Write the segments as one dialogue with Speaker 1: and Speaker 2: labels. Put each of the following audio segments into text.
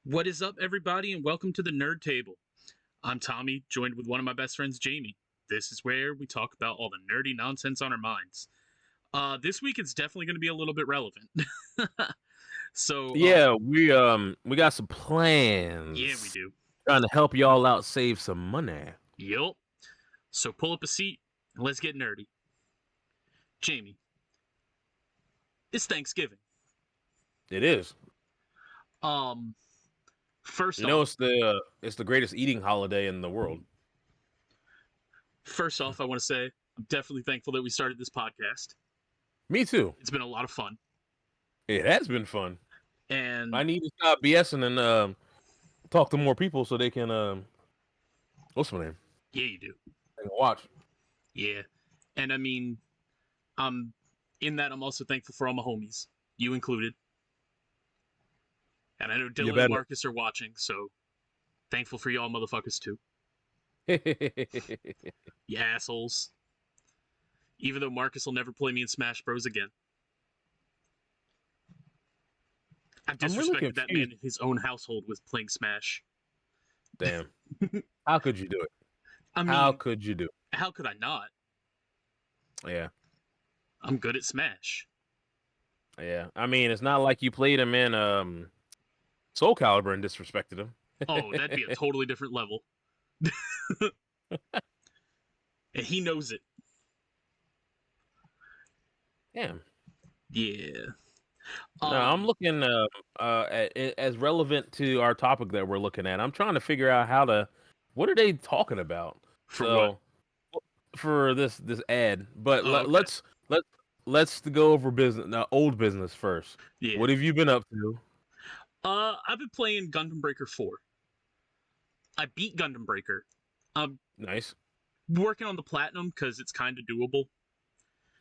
Speaker 1: What is up, everybody, and welcome to the Nerd Table. I'm Tommy, joined with one of my best friends, Jamie. This is where we talk about all the nerdy nonsense on our minds. This week it's definitely going to be a little bit relevant. So,
Speaker 2: Yeah, we got some
Speaker 1: yeah, we
Speaker 2: plans.
Speaker 1: do.
Speaker 2: Trying to help y'all out save some money.
Speaker 1: Yup. So pull up a seat and let's get nerdy. Jamie, it's Thanksgiving.
Speaker 2: It is.
Speaker 1: Um, first
Speaker 2: You know,
Speaker 1: off,
Speaker 2: it's the greatest eating holiday in the world.
Speaker 1: I want to say I'm definitely thankful that we started this podcast.
Speaker 2: Me too.
Speaker 1: It's been a lot of fun,
Speaker 2: It has been fun.
Speaker 1: and
Speaker 2: I need to stop BSing and talk to more people so they can what's my name?
Speaker 1: yeah, you do.
Speaker 2: They can watch.
Speaker 1: Yeah, and I mean, I'm I'm also thankful for all my homies, you included. And I know
Speaker 2: You
Speaker 1: Dylan and
Speaker 2: better.
Speaker 1: Marcus are watching, so thankful for y'all motherfuckers too. You assholes. Even though Marcus will never play me in Smash Bros. Again. I've
Speaker 2: I'm really
Speaker 1: disrespected that man
Speaker 2: confused.
Speaker 1: in his own household with playing Smash.
Speaker 2: Damn. How could you do it?
Speaker 1: I mean,
Speaker 2: How could you do it?
Speaker 1: how could I not?
Speaker 2: Yeah.
Speaker 1: I'm good at Smash.
Speaker 2: Yeah. I mean, it's not like you played him in Soul Calibur and disrespected him.
Speaker 1: Oh, that'd be a totally different level. And he knows it.
Speaker 2: Damn.
Speaker 1: Yeah.
Speaker 2: No, I'm looking as relevant to our topic that we're looking at. I'm trying to figure out what are they talking about?
Speaker 1: For what?
Speaker 2: So for this ad, but
Speaker 1: Oh, okay.
Speaker 2: let's go over old business first.
Speaker 1: Yeah.
Speaker 2: What have you been up to?
Speaker 1: I've been playing Gundam Breaker 4. I beat Gundam Breaker. I'm
Speaker 2: Nice.
Speaker 1: working on the platinum because it's kind of doable.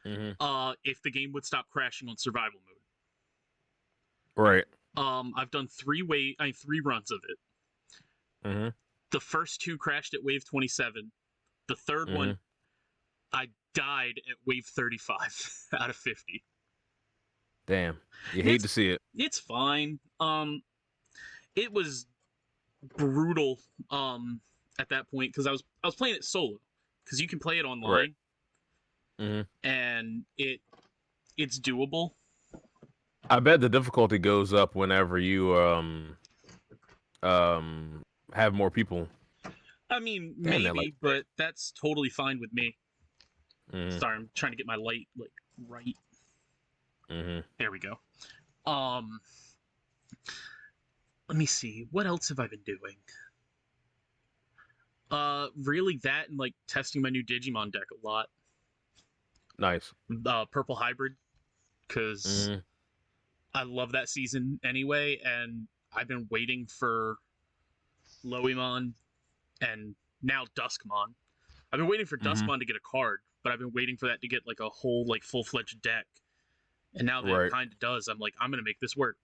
Speaker 2: Mm-hmm.
Speaker 1: If the game would stop crashing on survival mode.
Speaker 2: Right.
Speaker 1: I've done three runs of it.
Speaker 2: Mm-hmm.
Speaker 1: The first two crashed at wave 27. The third one, I died at wave 35 out of 50.
Speaker 2: Damn. You hate to see it.
Speaker 1: It's fine. It was brutal. At that point because I was playing it solo because you can play it online.
Speaker 2: Right. Mm-hmm.
Speaker 1: And it's doable.
Speaker 2: I bet the difficulty goes up whenever you have more people.
Speaker 1: I mean,
Speaker 2: Damn,
Speaker 1: maybe, but that's totally fine with me.
Speaker 2: Mm-hmm.
Speaker 1: Sorry, I'm trying to get my light right.
Speaker 2: Mm-hmm.
Speaker 1: There we go. Let me see. What else have I been doing? Really that and testing my new Digimon deck a lot.
Speaker 2: Nice.
Speaker 1: Purple Hybrid, because I love that season anyway, and I've been waiting for Loemon and now Duskmon. I've been waiting for Duskmon to get a card, but I've been waiting for that to get a whole full-fledged deck. And now that it kind of does, I'm I'm gonna make this work,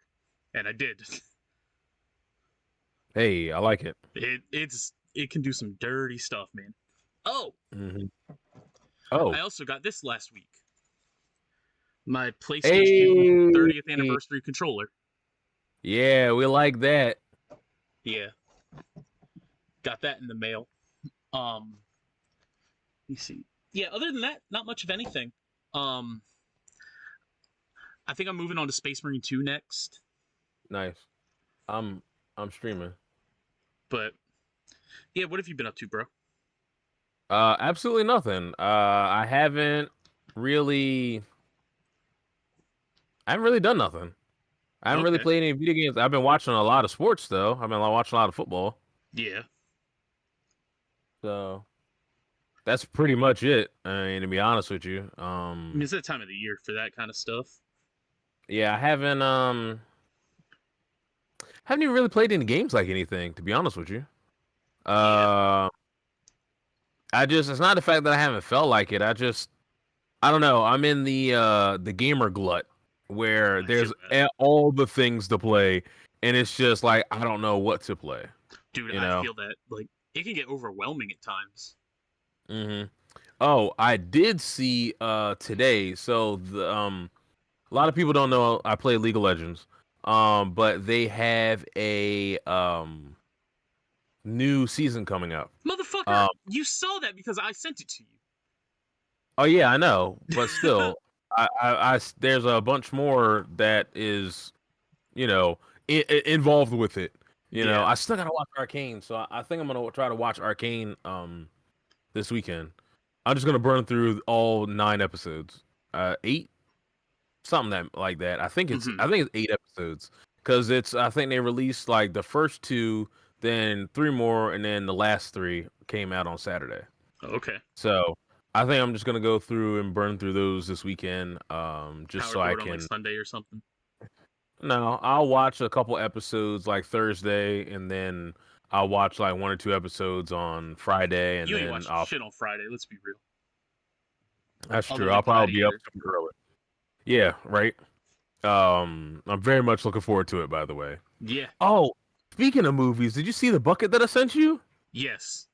Speaker 1: and I did.
Speaker 2: Hey, I like it.
Speaker 1: It can do some dirty stuff, man. Oh.
Speaker 2: Oh.
Speaker 1: I also got this last week. My PlayStation 30th anniversary controller.
Speaker 2: Yeah, we like that.
Speaker 1: Yeah. Got that in the mail. Let me see. Yeah, other than that, not much of anything. I think I'm moving on to Space Marine 2 next.
Speaker 2: Nice. I'm streaming.
Speaker 1: But yeah, what have you been up to, bro?
Speaker 2: Absolutely nothing. I haven't really done nothing. I haven't really played any video games. I've been watching a lot of sports though. I've been watching a lot of football.
Speaker 1: Yeah.
Speaker 2: So that's pretty much it. I mean, to be honest with you.
Speaker 1: I mean, it's that time of the year for that kind of stuff.
Speaker 2: Yeah, I haven't even really played any games like anything, to be honest with you. It's not the fact that I haven't felt like it. I don't know. I'm in the gamer glut where there's all the things to play, and it's just like I don't know what to play.
Speaker 1: Dude, I feel that it can get overwhelming at times.
Speaker 2: Mm-hmm. Oh, I did see today. So a lot of people don't know I play League of Legends. But they have a new season coming up.
Speaker 1: Motherfucker, you saw that because I sent it to you.
Speaker 2: Oh yeah, I know, but still, there's a bunch more that is, involved with it. I still gotta watch Arcane, so I think I'm gonna try to watch Arcane this weekend. I'm just gonna burn through all 9 episodes, 8, something like that. I think it's 8 episodes because I think they released like the first 2, then 3 more, and then the last 3 came out on Saturday.
Speaker 1: Okay.
Speaker 2: So I think I'm just gonna go through and burn through those this weekend, just
Speaker 1: Power
Speaker 2: so
Speaker 1: through
Speaker 2: I
Speaker 1: it on like
Speaker 2: can.
Speaker 1: Sunday or something.
Speaker 2: No, I'll watch a couple episodes like Thursday, and then I'll watch like 1 or 2 episodes on Friday, and
Speaker 1: You ain't
Speaker 2: then
Speaker 1: watching shit on Friday. Let's be real.
Speaker 2: That's
Speaker 1: Other
Speaker 2: true.
Speaker 1: than
Speaker 2: I'll probably be up
Speaker 1: Gladiator.
Speaker 2: super early. Yeah, right. I'm very much looking forward to it. By the way.
Speaker 1: Yeah.
Speaker 2: Oh, speaking of movies, did you see the bucket that I sent you?
Speaker 1: Yes,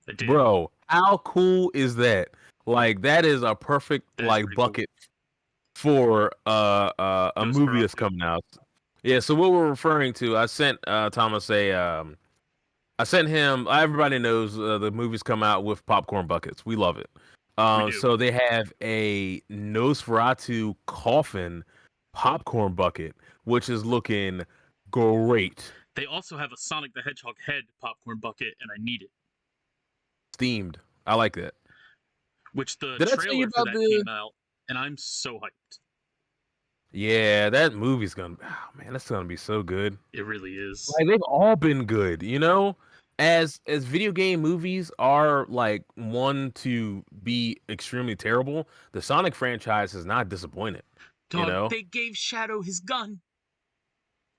Speaker 1: I did.
Speaker 2: Bro, how cool is that? Like that is a perfect bucket for a movie that's coming out. Yeah, so what we're referring to, I sent Thomas I sent him. Everybody knows the movies come out with popcorn buckets. We love it. So they have a Nosferatu coffin popcorn bucket, which is looking great.
Speaker 1: They also have a Sonic the Hedgehog head popcorn bucket, and I need it.
Speaker 2: Themed. I like that.
Speaker 1: Which the
Speaker 2: Did I tell you
Speaker 1: trailer for
Speaker 2: about
Speaker 1: that came out, and I'm so hyped.
Speaker 2: Yeah, that movie's gonna. Oh man, that's gonna be so good.
Speaker 1: It really is.
Speaker 2: Like they've all been good, As video game movies are like one to be extremely terrible, the Sonic franchise has not disappointed.
Speaker 1: Dog, they gave Shadow his gun.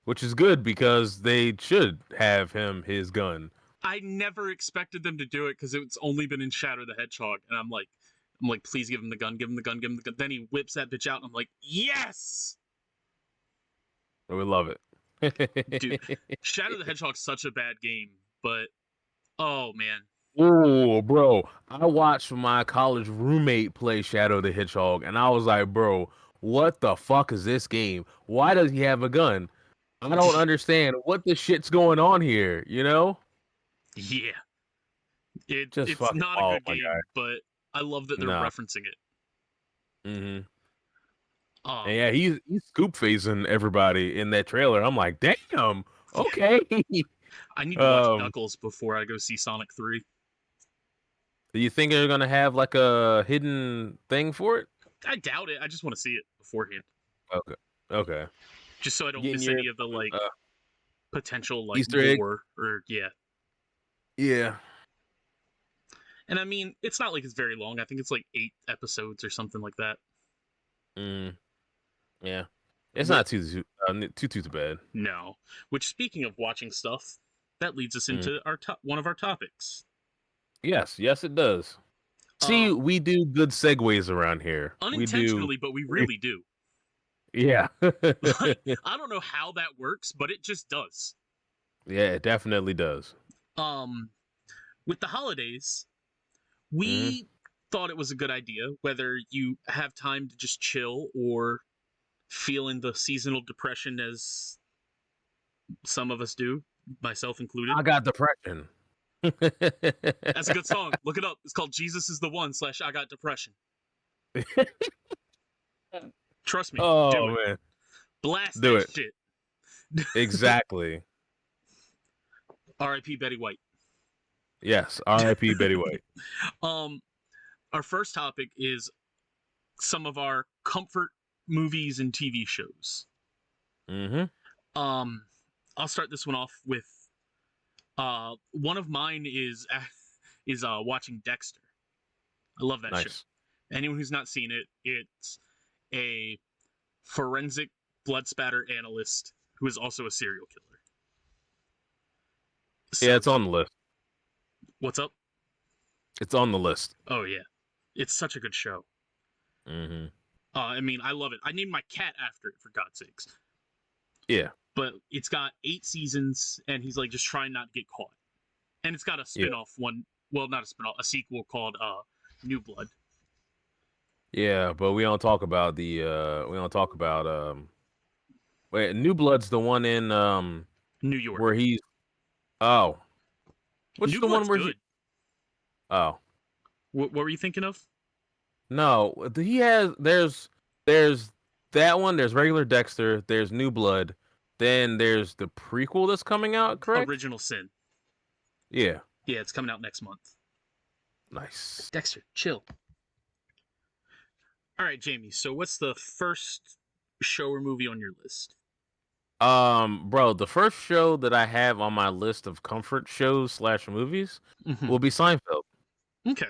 Speaker 2: Which is good because they should have him his gun.
Speaker 1: I never expected them to do it because it's only been in Shadow the Hedgehog, and I'm like, please give him the gun, give him the gun, give him the gun. Then he whips that bitch out, and I'm like, yes!
Speaker 2: We love it.
Speaker 1: Dude, Shadow the Hedgehog's such a bad game, but oh man.
Speaker 2: Oh, bro. I watched my college roommate play Shadow the Hedgehog, and I was like, bro, what the fuck is this game? Why does he have a gun? I don't understand what the shit's going on here,
Speaker 1: Yeah. It's not a good game, but I love that they're referencing it.
Speaker 2: Mm-hmm. And yeah, he's scoop facing everybody in that trailer. I'm like, damn, okay.
Speaker 1: I need to watch Knuckles before I go see Sonic 3.
Speaker 2: Do you think they're gonna have like a hidden thing for it?
Speaker 1: I doubt it. I just want to see it beforehand.
Speaker 2: Okay.
Speaker 1: Just so I don't miss any of the potential
Speaker 2: Easter egg
Speaker 1: or yeah. And I mean, it's not like it's very long. I think it's like 8 episodes or something like that.
Speaker 2: Yeah. It's not too bad.
Speaker 1: No. Which, speaking of watching stuff, that leads us into one of our topics.
Speaker 2: Yes, it does. See, we do good segues around here.
Speaker 1: Unintentionally, but we really do.
Speaker 2: Yeah.
Speaker 1: I don't know how that works, but it just does.
Speaker 2: Yeah, it definitely does.
Speaker 1: With the holidays, we thought it was a good idea, whether you have time to just chill or feeling the seasonal depression as some of us do, myself included.
Speaker 2: I got depression.
Speaker 1: That's a good song. Look it up. It's called Jesus is the One / I Got Depression. Trust me.
Speaker 2: Oh,
Speaker 1: do it.
Speaker 2: Man.
Speaker 1: Blast
Speaker 2: do
Speaker 1: that
Speaker 2: it.
Speaker 1: shit.
Speaker 2: Exactly.
Speaker 1: R.I.P. Betty White.
Speaker 2: Yes, R.I.P. Betty White.
Speaker 1: Our first topic is some of our comfort movies and TV shows. I'll start this one off with one of mine is watching Dexter. I love that show. Anyone who's not seen it, it's a forensic blood spatter analyst who is also a serial killer.
Speaker 2: So, yeah, it's on the list.
Speaker 1: What's up?
Speaker 2: It's on the list.
Speaker 1: Oh yeah, it's such a good show. I mean, I love it. I named my cat after it, for God's sakes.
Speaker 2: Yeah.
Speaker 1: But it's got 8 seasons, and he's like just trying not to get caught. And it's got a spin-off one. Well, not a spin-off, a sequel called New Blood.
Speaker 2: Yeah, but we don't talk about Wait, New Blood's the one in
Speaker 1: New York.
Speaker 2: where he's oh, which is
Speaker 1: New
Speaker 2: the one
Speaker 1: Blood's
Speaker 2: where he
Speaker 1: good.
Speaker 2: oh
Speaker 1: What were you thinking of?
Speaker 2: no, he has there's that one. There's regular Dexter. There's New Blood. Then there's the prequel that's coming out. Correct?
Speaker 1: Original Sin.
Speaker 2: Yeah.
Speaker 1: Yeah, it's coming out next month.
Speaker 2: Nice.
Speaker 1: Dexter, chill. All right, Jamie. So what's the first show or movie on your list?
Speaker 2: Bro, the first show that I have on my list of comfort shows / movies
Speaker 1: Mm-hmm.
Speaker 2: will be Seinfeld.
Speaker 1: Okay.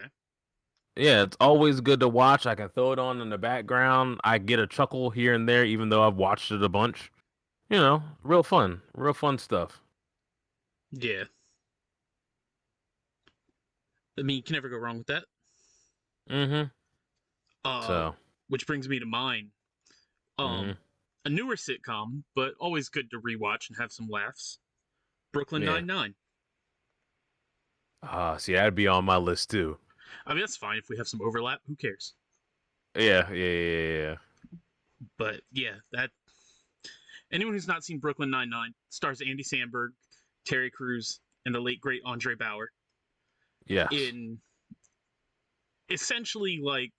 Speaker 2: Yeah, it's always good to watch. I can throw it on in the background. I get a chuckle here and there, even though I've watched it a bunch. You know, real fun stuff.
Speaker 1: Yeah. I mean, you can never go wrong with that.
Speaker 2: Mm-hmm.
Speaker 1: Uh,
Speaker 2: So,
Speaker 1: which brings me to mine.
Speaker 2: mm-hmm.
Speaker 1: A newer sitcom, but always good to rewatch and have some laughs. Brooklyn
Speaker 2: Yeah.
Speaker 1: Nine-Nine.
Speaker 2: See, that'd be on my list too.
Speaker 1: I mean, that's fine if we have some overlap. Who cares?
Speaker 2: Yeah.
Speaker 1: But yeah, that anyone who's not seen Brooklyn Nine-Nine stars Andy Samberg, Terry Crews, and the late great Andre Bauer
Speaker 2: Yes.
Speaker 1: in essentially like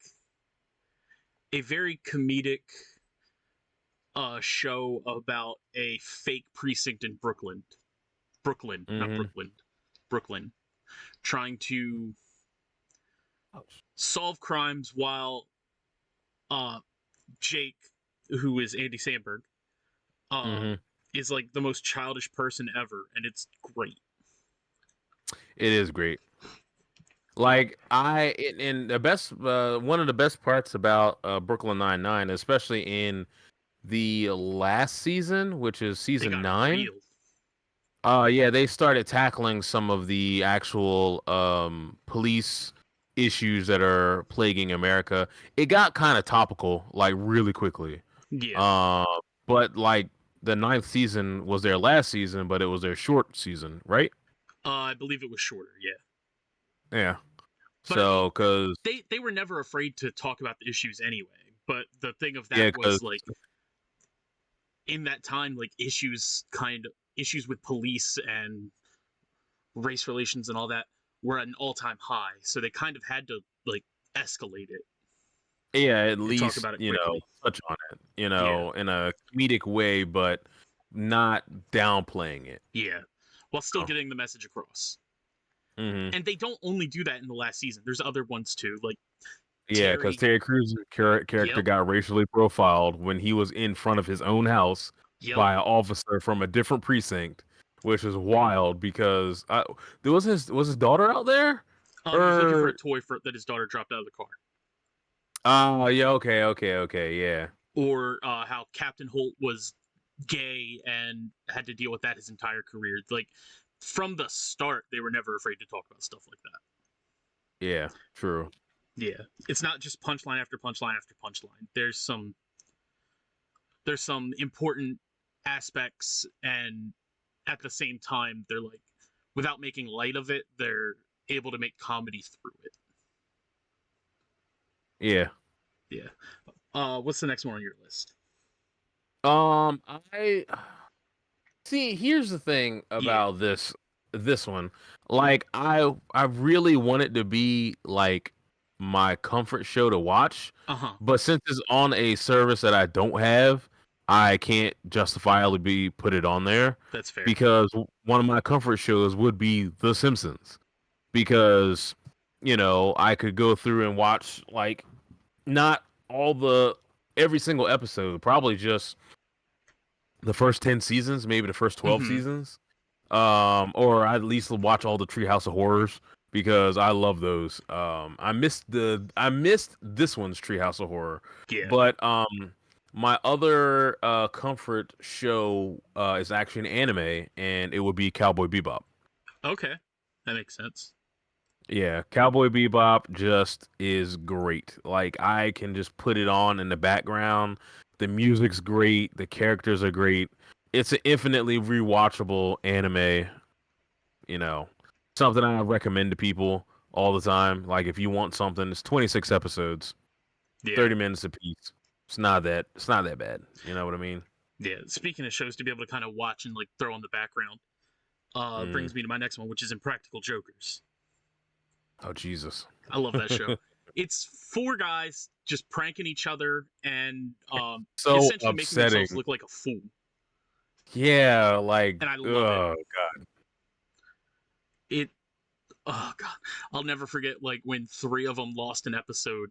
Speaker 1: a very comedic show about a fake precinct in Brooklyn. Not Brooklyn. Brooklyn. Trying to solve crimes while Jake, who is Andy Samberg, is like the most childish person ever, and it's great.
Speaker 2: It is great. Like and the best, one of the best parts about Brooklyn Nine-Nine, especially in the last season, which is
Speaker 1: They
Speaker 2: season
Speaker 1: got
Speaker 2: 9.
Speaker 1: real.
Speaker 2: Yeah, they started tackling some of the actual police issues that are plaguing America. It got kind of topical, like really quickly.
Speaker 1: Yeah.
Speaker 2: But like the 9th season was their last season, but it was their short season, right?
Speaker 1: I believe it was shorter, yeah.
Speaker 2: Yeah.
Speaker 1: But I mean,
Speaker 2: because
Speaker 1: they were never afraid to talk about the issues anyway. But the thing of that
Speaker 2: yeah,
Speaker 1: was like in that time, like issues with police and race relations and all that were at an all-time high. So they kind of had to like escalate it.
Speaker 2: yeah, at
Speaker 1: And talk
Speaker 2: least
Speaker 1: about it quickly.
Speaker 2: touch on it, in a comedic way, but not downplaying it.
Speaker 1: Yeah, while still getting the message across.
Speaker 2: Mm-hmm.
Speaker 1: And they don't only do that in the last season. There's other ones too, like
Speaker 2: yeah, because Terry Crews' character got racially profiled when he was in front of his own house by an officer from a different precinct, which is wild because was his daughter out there?
Speaker 1: He was looking for a toy that his daughter dropped out of the car.
Speaker 2: Oh, yeah, okay, yeah.
Speaker 1: Or how Captain Holt was gay and had to deal with that his entire career. Like from the start, they were never afraid to talk about stuff like that.
Speaker 2: Yeah, true.
Speaker 1: Yeah, it's not just punchline after punchline after punchline. There's some important aspects, and at the same time, they're like, without making light of it, they're able to make comedy through it.
Speaker 2: Yeah.
Speaker 1: What's the next one on your list?
Speaker 2: I see. Here's the thing about this one. Like, I really want it to be like my comfort show to watch. But since it's on a service that I don't have, I can't justifiably put it on there.
Speaker 1: That's fair.
Speaker 2: Because one of my comfort shows would be The Simpsons. Because, I could go through and watch like not every single episode, probably just the first 10 seasons, maybe the first 12 seasons. Or at least watch all the Treehouse of Horrors because I love those. I missed this one's Treehouse of Horror.
Speaker 1: Yeah.
Speaker 2: But my other comfort show is actually an anime, and it would be Cowboy Bebop.
Speaker 1: Okay, that makes sense.
Speaker 2: Yeah, Cowboy Bebop just is great. Like, I can just put it on in the background. The music's great. The characters are great. It's an infinitely rewatchable anime. Something I recommend to people all the time. Like, if you want something, it's 26 episodes, 30 minutes a piece. It's not that bad. You know what I mean?
Speaker 1: Yeah. Speaking of shows to be able to kind of watch and like throw on the background, brings me to my next one, which is Impractical Jokers.
Speaker 2: Oh Jesus!
Speaker 1: I love that show. It's 4 guys just pranking each other and
Speaker 2: So
Speaker 1: essentially making
Speaker 2: upsetting.
Speaker 1: themselves look like a fool.
Speaker 2: Yeah, like,
Speaker 1: And I love it.
Speaker 2: oh God.
Speaker 1: Oh god, I'll never forget like when 3 of them lost an episode,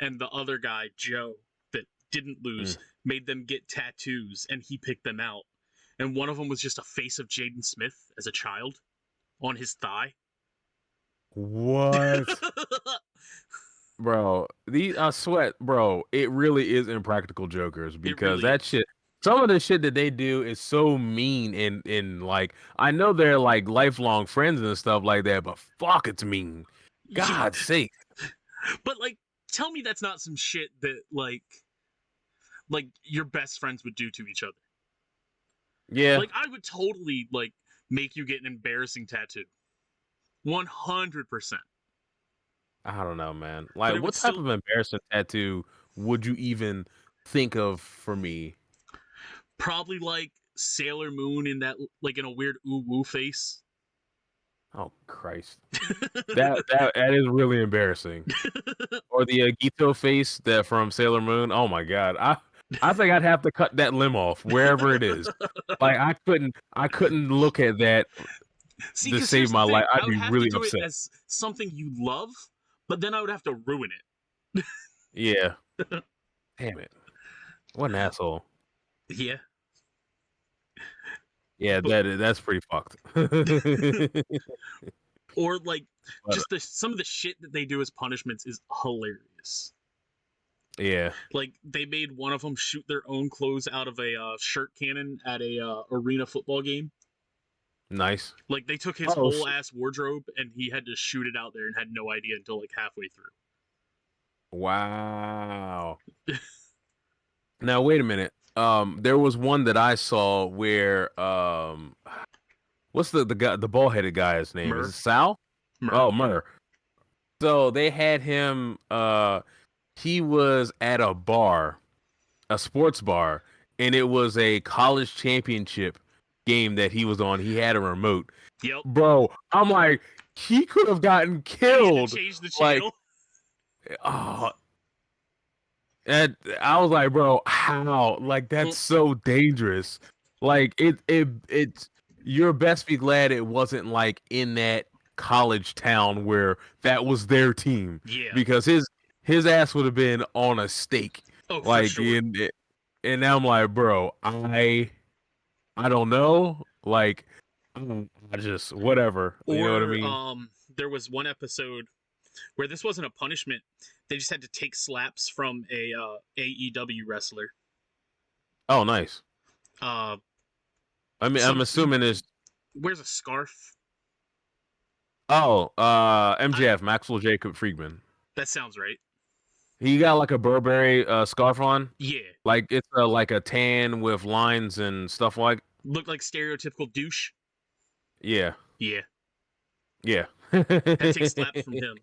Speaker 1: and the other guy Joe that didn't lose made them get tattoos, and he picked them out, and one of them was just a face of Jaden Smith as a child on his thigh.
Speaker 2: What? Bro, I sweat, bro. It really is Impractical Jokers because
Speaker 1: really
Speaker 2: that shit. Some of the shit that they do is so mean and like I know they're like lifelong friends and stuff like that, but fuck, it's mean. God's sake.
Speaker 1: But like, tell me that's not some shit that like your best friends would do to each other.
Speaker 2: Yeah.
Speaker 1: Like I would totally like make you get an embarrassing tattoo. 100%.
Speaker 2: I don't know, man. Like, what type of embarrassing tattoo would you even think of for me?
Speaker 1: Probably like Sailor Moon in that, like in a weird ooh woo face.
Speaker 2: Oh Christ, that is really embarrassing. Or the Gito face that from Sailor Moon. Oh my God, I think I'd have to cut that limb off wherever it is. Like I couldn't look at that to save my life. I'd be really upset. I would have
Speaker 1: to do it as something you love, but then I would have to ruin it.
Speaker 2: Yeah. Damn it. What an asshole.
Speaker 1: Yeah.
Speaker 2: Yeah, that's pretty fucked.
Speaker 1: Or like just some of the shit that they do as punishments is hilarious.
Speaker 2: Yeah.
Speaker 1: Like they made one of them shoot their own clothes out of a shirt cannon at a arena football game.
Speaker 2: Nice.
Speaker 1: Like they took his whole ass wardrobe and he had to shoot it out there and had no idea until like halfway through.
Speaker 2: Wow. Now wait a minute. There was one that I saw where what's the guy, the bald-headed guy's name? Is it Sal? Oh, Murr. So they had him he was at a bar, a sports bar, and it was a college championship game that he was on. He had a remote.
Speaker 1: Yep.
Speaker 2: Bro, I'm like, he could have gotten killed.
Speaker 1: Change the channel.
Speaker 2: Like, and I was like, bro, how? Like, that's so dangerous. Like, it's you're best be glad it wasn't like in that college town where that was their team.
Speaker 1: Yeah.
Speaker 2: Because his ass would have been on a stake.
Speaker 1: Oh,
Speaker 2: like,
Speaker 1: for sure.
Speaker 2: And now I'm like, bro, I don't know. Like, I just whatever.
Speaker 1: Or,
Speaker 2: you know what I mean?
Speaker 1: There was one episode where this wasn't a punishment. They just had to take slaps from a AEW wrestler.
Speaker 2: Oh, nice.
Speaker 1: I
Speaker 2: mean, I'm assuming it's
Speaker 1: wears a scarf.
Speaker 2: Oh, MJF, Maxwell Jacob Friedman.
Speaker 1: That sounds right.
Speaker 2: He got like a Burberry scarf on.
Speaker 1: Yeah.
Speaker 2: Like it's like a tan with lines and stuff like.
Speaker 1: Look like stereotypical douche.
Speaker 2: Yeah.
Speaker 1: Yeah.
Speaker 2: Yeah.
Speaker 1: Had to take slaps from him.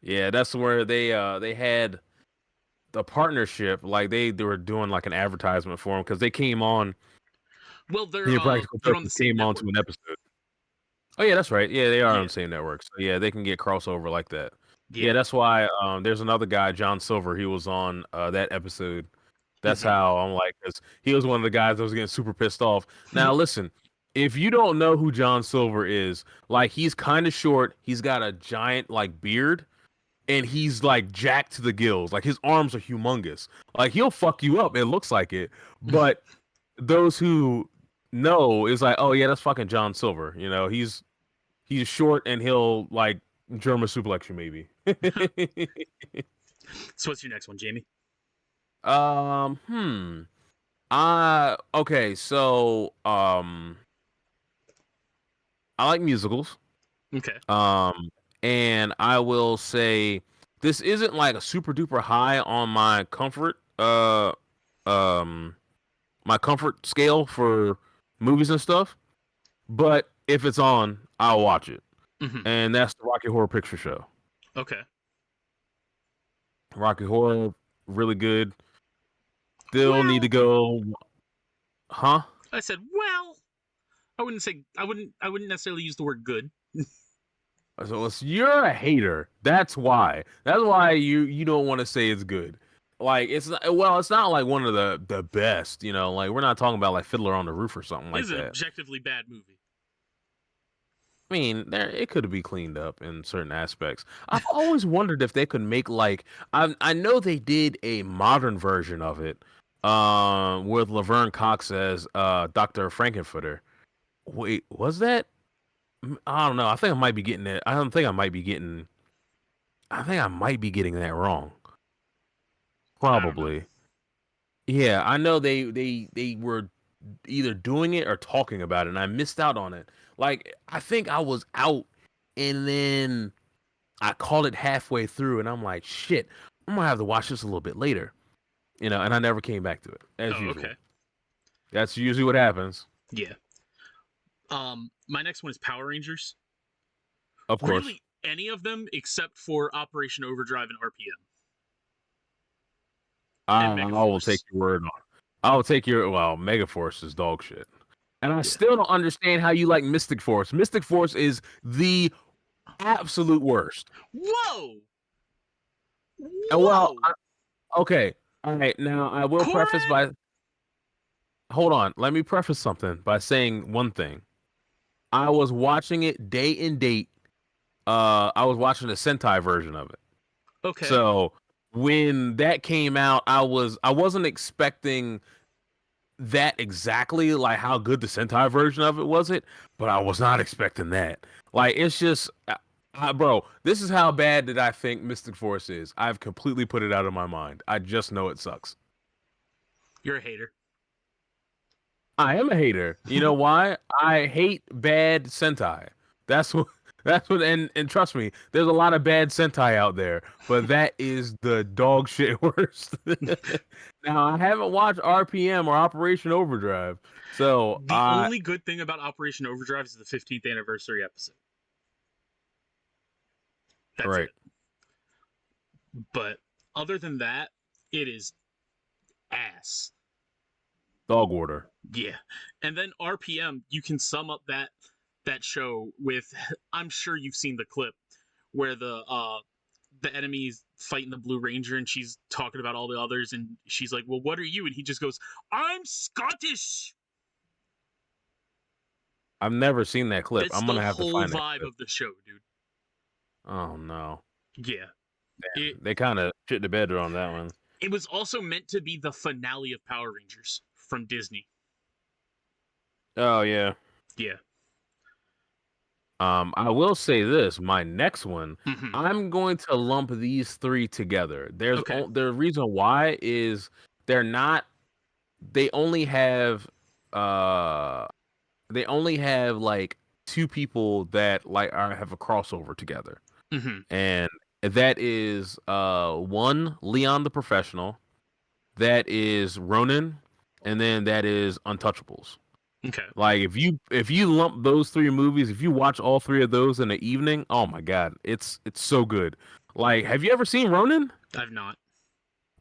Speaker 2: Yeah, that's where they had the partnership. Like they were doing like an advertisement for him because they came on.
Speaker 1: Well, they're
Speaker 2: on the same
Speaker 1: network.
Speaker 2: onto an episode. Oh yeah, that's right. Yeah, they are on the same network. So yeah, they can get crossover like that. Yeah, that's why there's another guy, John Silver. He was on that episode. That's how I'm like, because he was one of the guys that was getting super pissed off. Now listen, if you don't know who John Silver is, like he's kind of short. He's got a giant like beard, and he's like jacked to the gills. Like his arms are humongous. Like he'll fuck you up. It looks like it, but those who know is like, oh yeah, that's fucking John Silver. You know, he's short and he'll like German suplex you maybe.
Speaker 1: So what's your next one, Jamie?
Speaker 2: Okay, so I like musicals.
Speaker 1: Okay.
Speaker 2: And I will say this isn't like a super duper high on my comfort my comfort scale for movies and stuff, but if it's on, I'll watch it. And that's the Rocky Horror Picture Show.
Speaker 1: Okay.
Speaker 2: Rocky Horror, really good. Still need to go. Huh?
Speaker 1: I said, well, I wouldn't necessarily use the word good.
Speaker 2: So you're a hater. That's why. That's why you don't want to say it's good. Like it's not, well, it's not like one of the best. You know, like we're not talking about like Fiddler on the Roof or something
Speaker 1: It
Speaker 2: like
Speaker 1: is an
Speaker 2: that.
Speaker 1: objectively bad movie.
Speaker 2: I mean, there it could be cleaned up in certain aspects. I've always wondered if they could make like I know they did a modern version of it, with Laverne Cox as Dr. Frankenfooter. Wait, was that? I don't know. I think I might be getting it. I don't think I might be getting. I think I might be getting that wrong.
Speaker 1: I don't know.
Speaker 2: Probably. Yeah, I know they were either doing it or talking about it, and I missed out on it. Like I think I was out, and then I called it halfway through, and I'm like, shit, I'm gonna have to watch this a little bit later, you know. And I never came back to it, as
Speaker 1: Oh,
Speaker 2: usual.
Speaker 1: okay.
Speaker 2: That's usually what happens.
Speaker 1: Yeah. My next one is Power Rangers.
Speaker 2: Of course,
Speaker 1: Really, any of them except for Operation Overdrive and RPM and
Speaker 2: I will take
Speaker 1: Megaforce.
Speaker 2: your word on. I will take your Megaforce is dog shit, and I
Speaker 1: Yeah.
Speaker 2: still don't understand how you like Mystic Force. Mystic Force is the absolute worst.
Speaker 1: Whoa!
Speaker 2: Well,
Speaker 1: Whoa!
Speaker 2: okay, all right. Now I will preface
Speaker 1: Korak?
Speaker 2: by hold on. Let me preface something by saying one thing. I was watching it day and date. I was watching the Sentai version of it.
Speaker 1: Okay.
Speaker 2: So when that came out, I wasn't expecting that exactly like how good the Sentai version of it was but I was not expecting that. Like it's just bro, this is how bad that I think Mystic Force is. I've completely put it out of my mind. I just know it sucks.
Speaker 1: You're a hater.
Speaker 2: I am a hater. You know why? I hate bad Sentai. That's what that's what and trust me, there's a lot of bad Sentai out there, but that is the dog shit worst. Now I haven't watched RPM or Operation Overdrive. So
Speaker 1: The only good thing about Operation Overdrive is the 15th anniversary episode. That's
Speaker 2: right.
Speaker 1: it. But other than that, it is ass.
Speaker 2: Dog order.
Speaker 1: Yeah. And then RPM, you can sum up that show with I'm sure you've seen the clip where the enemy's fighting the Blue Ranger and she's talking about all the others and she's like, "Well, what are you?" And he just goes, "I'm Scottish."
Speaker 2: I've never seen that clip.
Speaker 1: That's
Speaker 2: I'm
Speaker 1: the
Speaker 2: gonna have to
Speaker 1: whole
Speaker 2: find that
Speaker 1: vibe
Speaker 2: clip.
Speaker 1: of the show, dude.
Speaker 2: Oh no.
Speaker 1: Yeah. It
Speaker 2: They kind of shit the bed on that one.
Speaker 1: it was also meant to be the finale of Power Rangers from Disney.
Speaker 2: Oh yeah.
Speaker 1: Yeah.
Speaker 2: I will say this, my next one,
Speaker 1: Mm-hmm.
Speaker 2: I'm going to lump these three together.
Speaker 1: Okay.
Speaker 2: The reason why is they're not they only have uh they only have like two people that like have a crossover together.
Speaker 1: Mm-hmm.
Speaker 2: And that is one Leon the Professional, that is Ronin, and then that is Untouchables.
Speaker 1: Okay.
Speaker 2: Like if you lump those three movies, if you watch all three of those in the evening, oh my god, it's so good. Like, have you ever seen Ronin?
Speaker 1: I've not.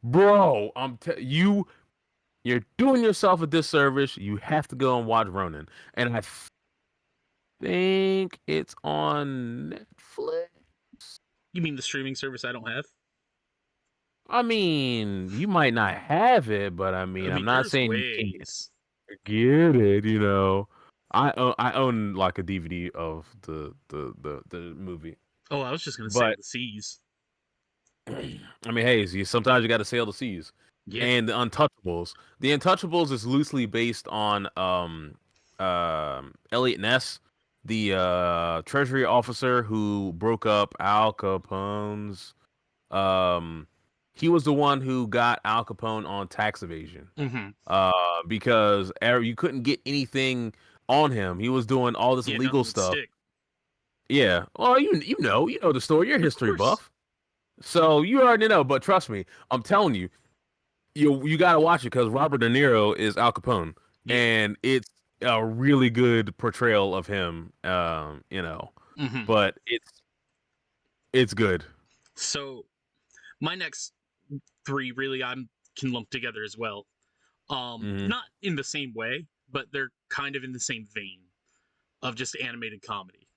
Speaker 2: Bro, you're doing yourself a disservice. You have to go and watch Ronin. And I think it's on Netflix.
Speaker 1: You mean the streaming service I don't have?
Speaker 2: I mean, you might not have it, but I
Speaker 1: I
Speaker 2: mean, I'm
Speaker 1: mean,
Speaker 2: not
Speaker 1: there's
Speaker 2: saying you can't
Speaker 1: ways.
Speaker 2: get it, you know. I own like a DVD of the movie.
Speaker 1: Oh, I was just gonna sail
Speaker 2: But
Speaker 1: the seas.
Speaker 2: I mean, hey, sometimes you got to sail the seas.
Speaker 1: Yeah.
Speaker 2: And the Untouchables. The Untouchables is loosely based on Elliot Ness, the treasury officer who broke up Al Capone's he was the one who got Al Capone on tax evasion.
Speaker 1: Mm-hmm.
Speaker 2: Because you couldn't get anything on him. He was doing all this
Speaker 1: Yeah,
Speaker 2: illegal
Speaker 1: nothing would
Speaker 2: stuff.
Speaker 1: stick.
Speaker 2: Yeah. Well, you know the story. You're a
Speaker 1: Of
Speaker 2: history
Speaker 1: course.
Speaker 2: buff. So you already know, but trust me, I'm telling you, you gotta watch it because Robert De Niro is Al Capone,
Speaker 1: Yeah.
Speaker 2: and it's a really good portrayal of him. You know,
Speaker 1: Mm-hmm.
Speaker 2: but it's good.
Speaker 1: So my next three really I can lump together as well.
Speaker 2: Mm-hmm.
Speaker 1: Not in the same way, but they're kind of in the same vein of just animated comedy.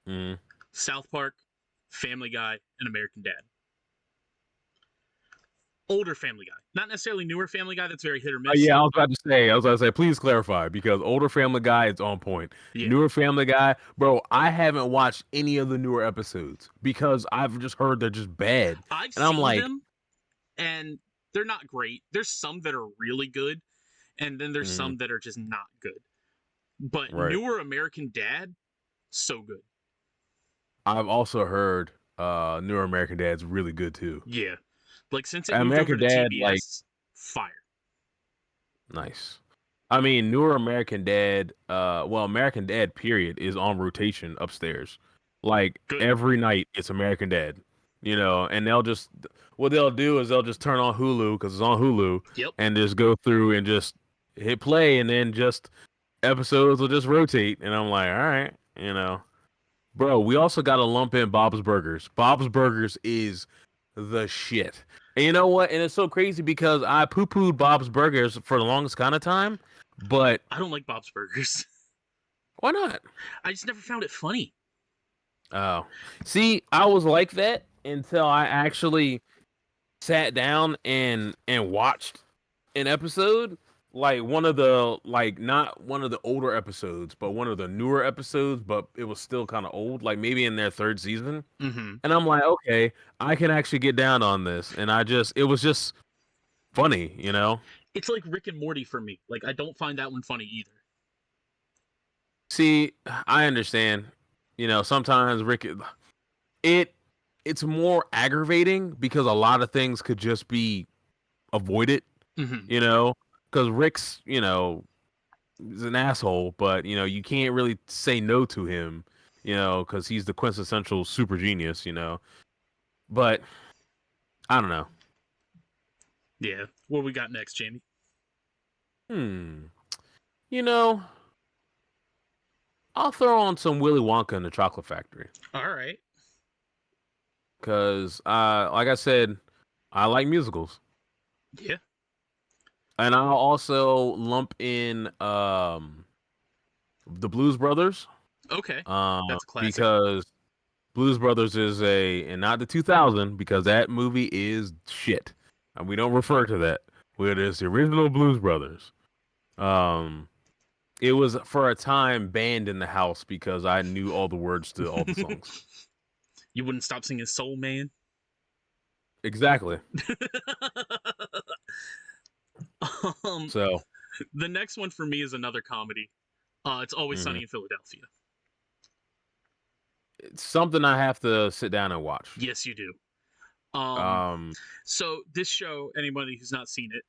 Speaker 2: Mm-hmm.
Speaker 1: South Park, Family Guy, and American Dad. Older Family Guy, not necessarily newer Family Guy. That's very hit or miss.
Speaker 2: Yeah, I was about to say, please clarify, because older Family Guy is on point.
Speaker 1: Yeah.
Speaker 2: Newer Family Guy, bro, I haven't watched any of the newer episodes because I've just heard they're just bad.
Speaker 1: I've
Speaker 2: And I'm
Speaker 1: seen
Speaker 2: like,
Speaker 1: them, and they're not great. There's some that are really good, and then there's some that are just not good. But
Speaker 2: right.
Speaker 1: newer American Dad, so good.
Speaker 2: I've also heard newer American Dad's really good too.
Speaker 1: Yeah. Like, since it moved over
Speaker 2: American
Speaker 1: to
Speaker 2: Dad, like,
Speaker 1: TBS, fire.
Speaker 2: nice. I mean, newer American Dad, American Dad, period, is on rotation upstairs. Like,
Speaker 1: Good.
Speaker 2: every night, it's American Dad, and what they'll do is they'll just turn on Hulu, because it's on Hulu,
Speaker 1: Yep.
Speaker 2: and just go through and just hit play, and then just episodes will just rotate, and I'm like, all right. Bro, we also got to lump in Bob's Burgers. Bob's Burgers is the shit. And you know what? And it's so crazy because I poo-pooed Bob's Burgers for the longest kind of time, but
Speaker 1: I don't like Bob's Burgers.
Speaker 2: why not?
Speaker 1: I just never found it funny.
Speaker 2: Oh, see, I was like that until I actually sat down and watched an episode, like one of the not one of the older episodes, but one of the newer episodes, but it was still kind of old, like maybe in their third season.
Speaker 1: Mm-hmm.
Speaker 2: And I'm like, okay, I can actually get down on this, and it was just funny.
Speaker 1: It's like Rick and Morty for me. Like, I don't find that one funny either.
Speaker 2: See, I understand. Sometimes it's more aggravating because a lot of things could just be avoided.
Speaker 1: Mm-hmm.
Speaker 2: Because Rick's, is an asshole, but you can't really say no to him, because he's the quintessential super genius, But I don't know.
Speaker 1: Yeah. What we got next, Jamie?
Speaker 2: You know, I'll throw on some Willy Wonka and the Chocolate Factory.
Speaker 1: All right.
Speaker 2: Because, like I said, I like musicals.
Speaker 1: Yeah.
Speaker 2: And I'll also lump in the Blues Brothers.
Speaker 1: Okay. That's a classic.
Speaker 2: Because Blues Brothers is and not the 2000, because that movie is shit. And we don't refer to that. It is the original Blues Brothers. It was for a time banned in the house because I knew all the words to all the songs.
Speaker 1: You wouldn't stop singing Soul Man?
Speaker 2: Exactly. So
Speaker 1: the next one for me is another comedy. It's Always Sunny in Philadelphia.
Speaker 2: It's something I have to sit down and watch.
Speaker 1: Yes, you do. So this show, anybody who's not seen it,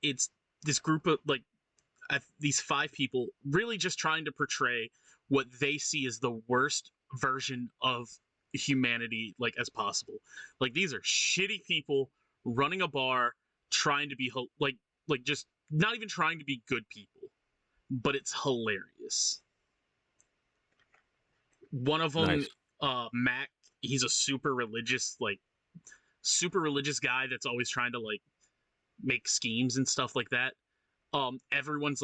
Speaker 1: it's this group of these 5 people really just trying to portray what they see as the worst version of humanity as possible. Like, these are shitty people running a bar, trying to be just not even trying to be good people, but it's hilarious. One of them,
Speaker 2: nice.
Speaker 1: Mac, he's a super religious guy that's always trying to make schemes and stuff like that. Everyone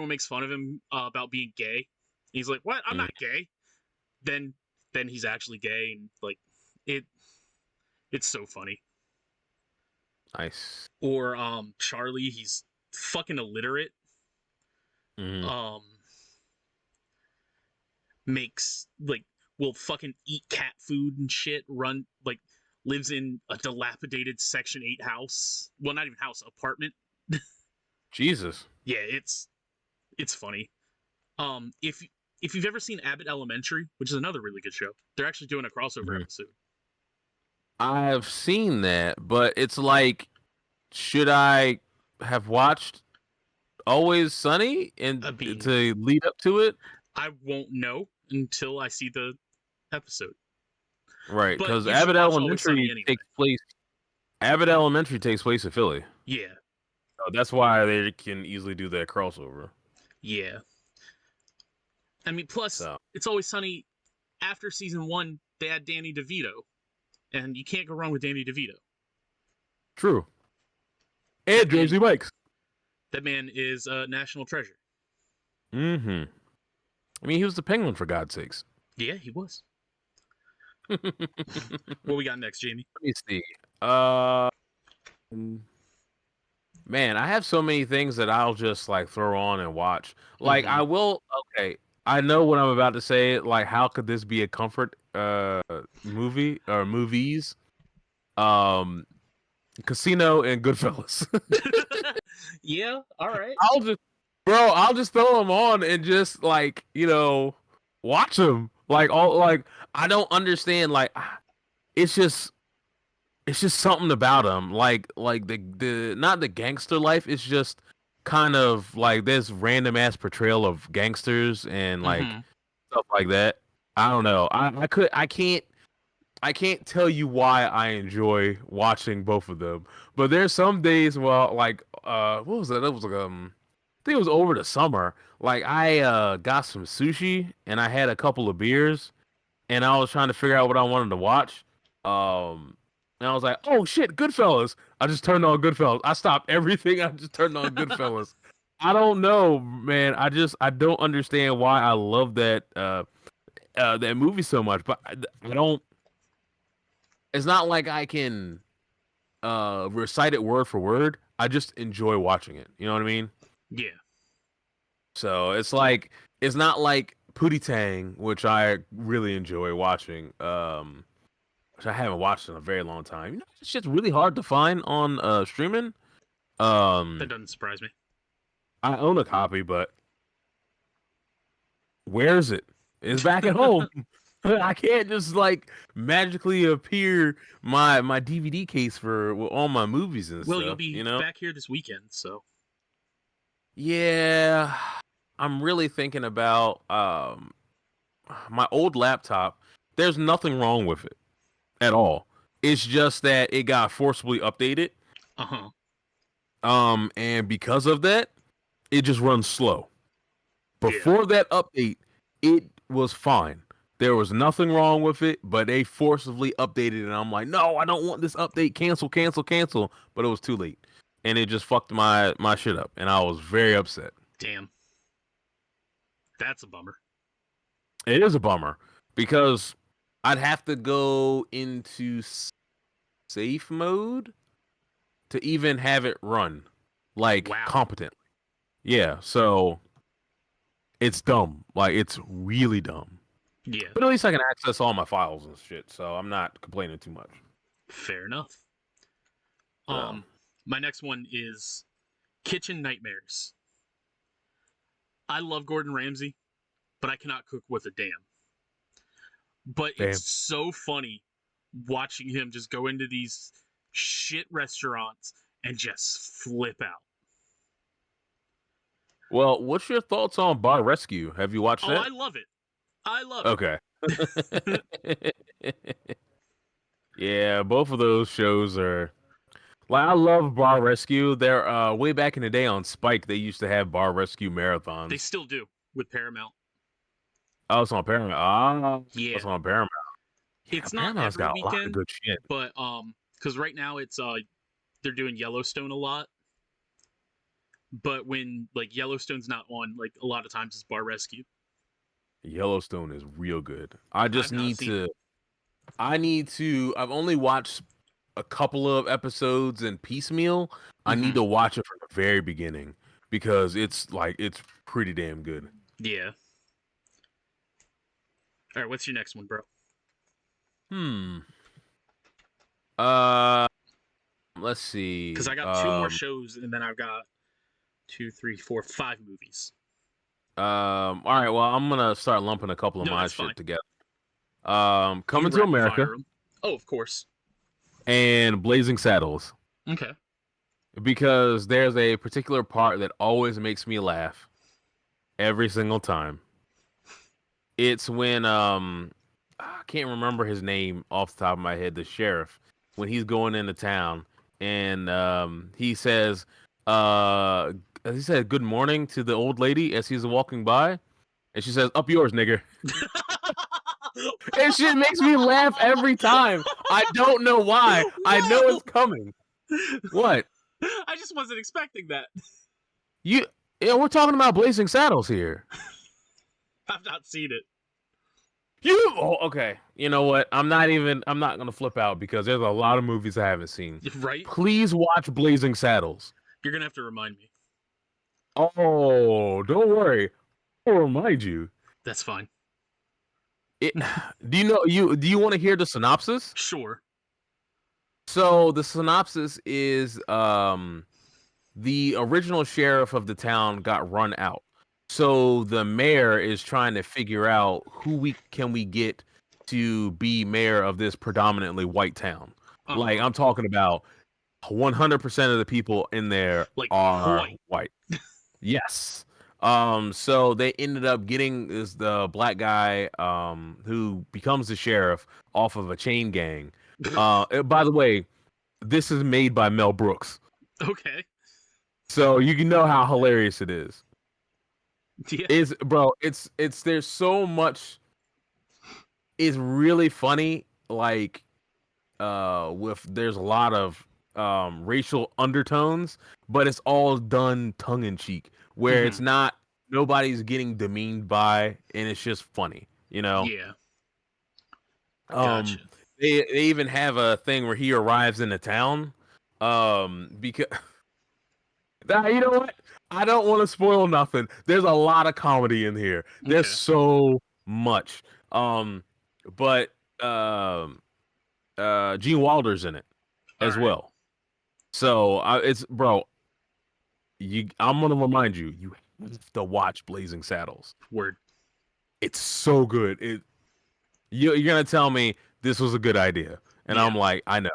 Speaker 1: makes fun of him about being gay. He's like, "What? I'm not gay." Then he's actually gay, and it's so funny.
Speaker 2: Nice.
Speaker 1: Or Charlie, he's fucking illiterate. Makes will fucking eat cat food and shit. Lives in a dilapidated Section 8 house. Well, not even house, apartment.
Speaker 2: Jesus.
Speaker 1: Yeah, it's funny. If you've ever seen Abbott Elementary, which is another really good show, they're actually doing a crossover episode.
Speaker 2: I've seen that, but it's like, should I have watched Always Sunny to lead up to it?
Speaker 1: I won't know until I see the episode.
Speaker 2: Right, because Abbott Elementary takes place. Abbott Elementary takes place in Philly.
Speaker 1: Yeah.
Speaker 2: So that's why they can easily do that crossover.
Speaker 1: Yeah. I mean, plus, It's Always Sunny. After season 1, they had Danny DeVito, and you can't go wrong with Danny DeVito.
Speaker 2: True. And Jersey Mike's.
Speaker 1: That man is a national treasure.
Speaker 2: Mm-hmm. I mean, he was the Penguin, for God's sakes.
Speaker 1: Yeah, he was. What we got next, Jamie?
Speaker 2: Let me see. Man, I have so many things that I'll just like throw on and watch. Like I will. Okay, I know what I'm about to say. Like, how could this be a comfort movie or movies? Casino and Goodfellas.
Speaker 1: Yeah, all right.
Speaker 2: I'll just throw them on and just like watch them. Like I don't understand. Like it's just something about them. Like the not the gangster life. It's just kind of like this random ass portrayal of gangsters and like stuff like that. I don't know. I can't tell you why I enjoy watching both of them. But there's some days, well, like what was that? That was like I think it was over the summer. Like I got some sushi and I had a couple of beers and I was trying to figure out what I wanted to watch. And I was like, oh shit, Goodfellas. I just turned on Goodfellas. I stopped everything. I just turned on Goodfellas. I don't know, man. I don't understand why I love that that movie so much, but I don't. It's not like I can recite it word for word. I just enjoy watching it. You know what I mean?
Speaker 1: Yeah.
Speaker 2: So it's not like Pootie Tang, which I really enjoy watching. Which I haven't watched in a very long time. You know, it's just really hard to find on streaming.
Speaker 1: That doesn't surprise me.
Speaker 2: I own a copy, but where is it? It's back at home. I can't just like magically appear my DVD case for all my movies and stuff.
Speaker 1: Well, you'll be back here this weekend, so.
Speaker 2: Yeah, I'm really thinking about my old laptop. There's nothing wrong with it at all. It's just that it got forcibly updated. And because of that, it just runs slow. Before that update, it was fine. There was nothing wrong with it, but they forcibly updated it. And I'm like, no, I don't want this update. Cancel. But it was too late. And it just fucked my shit up. And I was very upset.
Speaker 1: Damn. That's a bummer.
Speaker 2: It is a bummer. Because I'd have to go into safe mode to even have it run. Like, competently. Yeah, so it's dumb. Like, it's really dumb.
Speaker 1: Yeah.
Speaker 2: But at least I can access all my files and shit, so I'm not complaining too much.
Speaker 1: Fair enough. My next one is Kitchen Nightmares. I love Gordon Ramsay, but I cannot cook with a damn. But it's so funny watching him just go into these shit restaurants and just flip out.
Speaker 2: Well, what's your thoughts on Bar Rescue? Have you watched that?
Speaker 1: I love it. Okay.
Speaker 2: Yeah, both of those shows are like I love Bar Rescue. They're way back in the day on Spike, they used to have Bar Rescue marathons.
Speaker 1: They still do with Paramount.
Speaker 2: Oh, it's on Paramount.
Speaker 1: Yeah.
Speaker 2: It's on Paramount.
Speaker 1: It's not
Speaker 2: Paramount's
Speaker 1: every
Speaker 2: got
Speaker 1: weekend,
Speaker 2: a lot of good shit.
Speaker 1: But because right now it's they're doing Yellowstone a lot. But when like Yellowstone's not on, like a lot of times it's Bar Rescue.
Speaker 2: Yellowstone is real good. I've only watched a couple of episodes in piecemeal. I need to watch it from the very beginning because it's pretty damn good.
Speaker 1: Yeah. All right, what's your next one, bro?
Speaker 2: Let's see.
Speaker 1: Because I got 2 more shows, and then I've got 2, 3, 4, 5 movies.
Speaker 2: All right. Well, I'm gonna start lumping a couple of my shit together. Coming to America.
Speaker 1: Oh, of course.
Speaker 2: And Blazing Saddles.
Speaker 1: Okay.
Speaker 2: Because there's a particular part that always makes me laugh every single time. It's when I can't remember his name off the top of my head, the sheriff, when he's going into town and he said good morning to the old lady as he's walking by, and she says, "Up yours, nigger." And shit makes me laugh every time. I don't know why. I know it's coming. What?
Speaker 1: I just wasn't expecting that.
Speaker 2: Yeah, we're talking about Blazing Saddles here.
Speaker 1: I've not seen it.
Speaker 2: Okay. You know what? I'm not gonna flip out because there's a lot of movies I haven't seen.
Speaker 1: Right?
Speaker 2: Please watch Blazing Saddles.
Speaker 1: You're gonna have to remind me.
Speaker 2: Oh, don't worry. I'll remind you.
Speaker 1: That's fine.
Speaker 2: Do you want to hear the synopsis?
Speaker 1: Sure.
Speaker 2: So the synopsis is the original sheriff of the town got run out. So the mayor is trying to figure out who we get to be mayor of this predominantly white town. Like I'm talking about 100% of the people in there are white. Yes. So they ended up getting the black guy who becomes the sheriff off of a chain gang. By the way, this is made by Mel Brooks.
Speaker 1: Okay.
Speaker 2: So you can know how hilarious it is.
Speaker 1: Yeah.
Speaker 2: It's there's so much. It's really funny. Like, there's a lot of racial undertones, but it's all done tongue in cheek, where it's not nobody's getting demeaned by, and it's just funny, you know.
Speaker 1: Yeah. Gotcha.
Speaker 2: They even have a thing where he arrives in the town, because. You know what? I don't want to spoil nothing. There's a lot of comedy in here. There's so much. But Gene Wilder's in it as well. So it's I'm gonna remind you. You have to watch Blazing Saddles.
Speaker 1: Word.
Speaker 2: It's so good. You're gonna tell me this was a good idea, and I'm like, I know.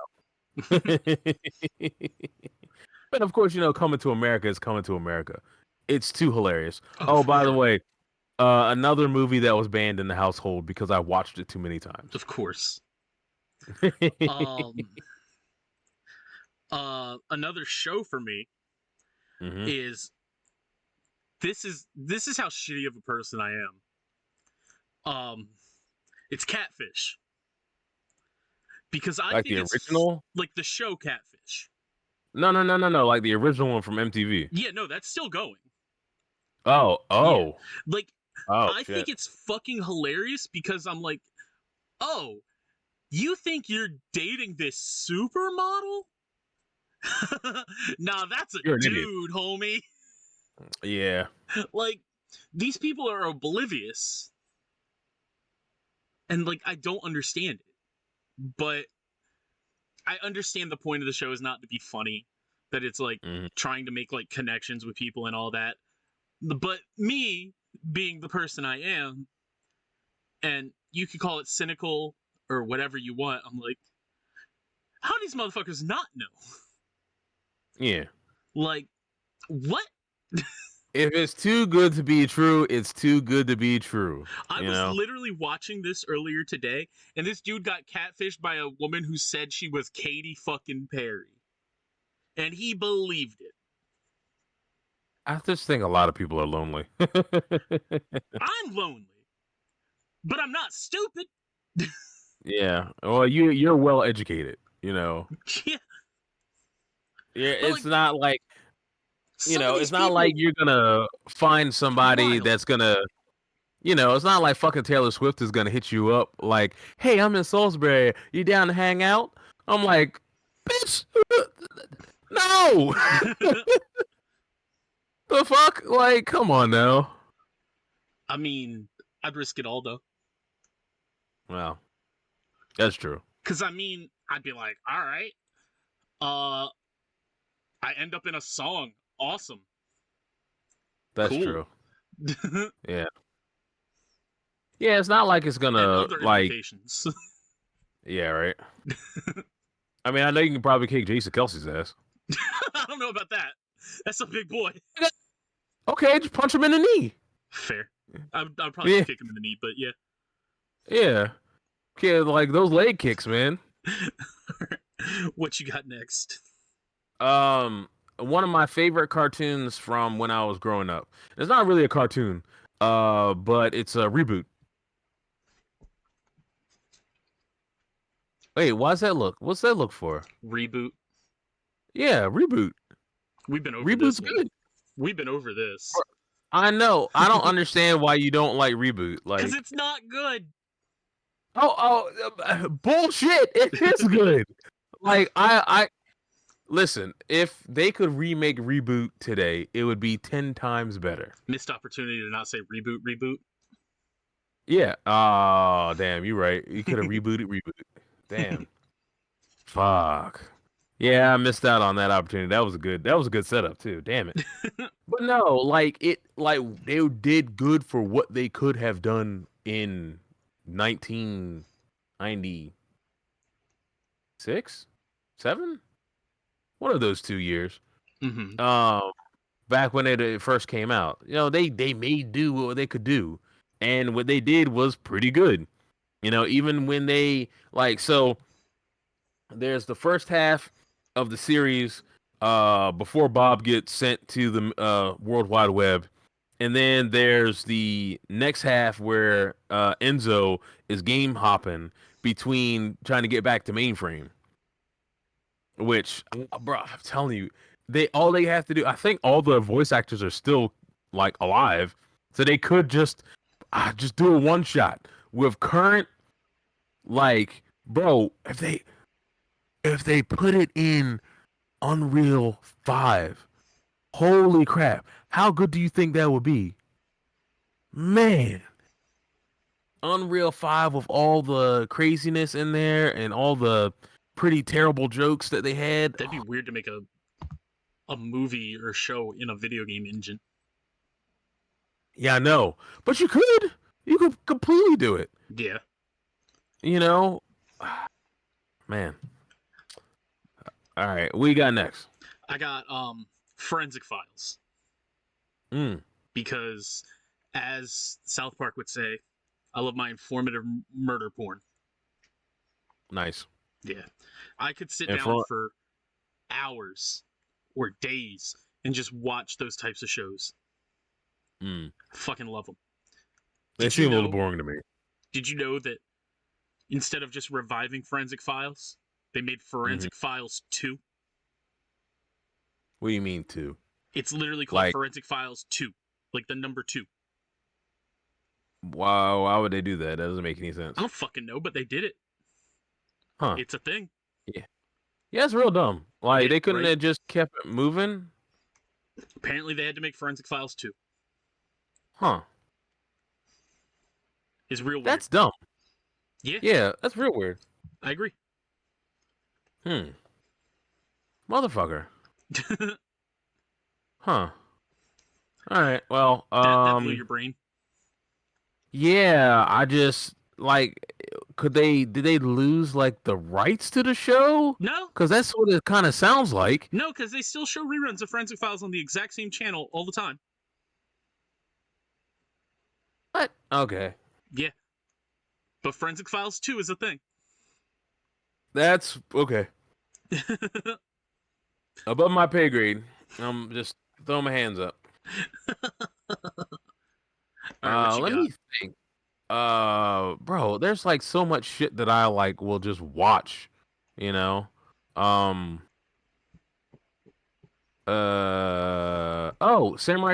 Speaker 2: But of course, Coming to America is Coming to America. It's too hilarious. Oh, by the way, another movie that was banned in the household because I watched it too many times.
Speaker 1: Of course. Another show for me is this is how shitty of a person I am. It's Catfish. Because I think
Speaker 2: the original,
Speaker 1: like the show Catfish.
Speaker 2: No, like the original one from MTV.
Speaker 1: Yeah, no, that's still going.
Speaker 2: Oh.
Speaker 1: Yeah. Like, I
Speaker 2: shit.
Speaker 1: think it's fucking hilarious because I'm like, oh, you think you're dating this supermodel? Nah, that's a dude, idiot. Homie.
Speaker 2: Yeah.
Speaker 1: Like, these people are oblivious. And, like, I don't understand it. But I understand the point of the show is not to be funny. That it's, like, trying to make, like, connections with people and all that. But me, being the person I am, and you could call it cynical or whatever you want, I'm like, how do these motherfuckers not know?
Speaker 2: Yeah.
Speaker 1: Like, what?
Speaker 2: If it's too good to be true, it's too good to be true.
Speaker 1: I was literally watching this earlier today, and this dude got catfished by a woman who said she was Katy fucking Perry. And he believed it.
Speaker 2: I just think a lot of people are lonely.
Speaker 1: I'm lonely. But I'm not stupid.
Speaker 2: Yeah. Well, you're well educated,
Speaker 1: Yeah.
Speaker 2: Yeah, it's not like it's not like you're gonna find somebody that's gonna it's not like fucking Taylor Swift is gonna hit you up like, hey, I'm in Salisbury, you down to hang out? I'm like, bitch, no. The fuck? Like, come on now.
Speaker 1: I mean, I'd risk it all though.
Speaker 2: Well, that's true.
Speaker 1: Cause I mean, I'd be like, all right, I end up in a song. Awesome.
Speaker 2: That's true. Yeah. Yeah, it's not like it's gonna like. Yeah, right. I mean, I know you can probably kick Jason Kelsey's ass.
Speaker 1: I don't know about that. That's a big boy.
Speaker 2: Okay, just punch him in the knee.
Speaker 1: Fair. I'd probably kick him in the knee, but yeah.
Speaker 2: Yeah. Okay, like those leg kicks, man.
Speaker 1: What you got next?
Speaker 2: One of my favorite cartoons from when I was growing up. It's not really a cartoon, but it's a reboot. Wait, why's that look? What's that look for?
Speaker 1: Reboot.
Speaker 2: Yeah, reboot.
Speaker 1: We've been over
Speaker 2: Reboot's
Speaker 1: this one.
Speaker 2: good.
Speaker 1: We've been over this.
Speaker 2: I know. I don't understand why you don't like Reboot.
Speaker 1: Because
Speaker 2: Like,
Speaker 1: it's not good.
Speaker 2: Bullshit! It is good. Like, I listen. If they could remake Reboot today, it would be 10 times better.
Speaker 1: Missed opportunity to not say reboot.
Speaker 2: Yeah. Oh, damn. You're right. You could have rebooted. Damn. Fuck. Yeah, I missed out on that opportunity. That was a good setup too. Damn it. But no, like they did good for what they could have done in 1996, 7, one of those 2 years.
Speaker 1: Mm-hmm.
Speaker 2: Back when it first came out, they made do what they could do, and what they did was pretty good. Even when they so. There's the first half of the series before Bob gets sent to the World Wide Web. And then there's the next half where Enzo is game hopping between trying to get back to mainframe. Which, bro, I'm telling you, all they have to do, I think all the voice actors are still like alive. So they could just do a one shot with current, like, bro, if they put it in Unreal 5, holy crap, how good do you think that would be? Man, Unreal 5 with all the craziness in there and all the pretty terrible jokes that they had.
Speaker 1: That'd be weird to make a movie or show in a video game engine.
Speaker 2: Yeah, I know. But you could completely do it.
Speaker 1: Yeah.
Speaker 2: Man. All right, what you got next?
Speaker 1: I got Forensic Files. Because, as South Park would say, I love my informative murder porn.
Speaker 2: Nice.
Speaker 1: Yeah. I could sit down for hours or days and just watch those types of shows. I fucking love them.
Speaker 2: They seem a little boring to me.
Speaker 1: Did you know that instead of just reviving Forensic Files, they made Forensic Files 2?
Speaker 2: What do you mean 2?
Speaker 1: It's literally called Forensic Files 2. Like the number 2.
Speaker 2: Wow, why would they do that? That doesn't make any sense.
Speaker 1: I don't fucking know, but they did it.
Speaker 2: Huh.
Speaker 1: It's a thing.
Speaker 2: Yeah. Yeah, it's real dumb. Like, they couldn't have just kept it moving?
Speaker 1: Apparently, they had to make Forensic Files 2.
Speaker 2: Huh.
Speaker 1: It's real weird.
Speaker 2: That's dumb.
Speaker 1: Yeah.
Speaker 2: Yeah, that's real weird.
Speaker 1: I agree.
Speaker 2: Motherfucker. Huh. All right. Well,
Speaker 1: that blew your brain.
Speaker 2: Yeah, I just did they lose like the rights to the show?
Speaker 1: No.
Speaker 2: Because that's what it kind of sounds like.
Speaker 1: No, because they still show reruns of Forensic Files on the exact same channel all the time.
Speaker 2: What? Okay.
Speaker 1: Yeah. But Forensic Files 2 is a thing.
Speaker 2: That's okay. Above my pay grade. I'm just throwing my hands up. Let me think. Bro, there's like so much shit that I will just watch, Samurai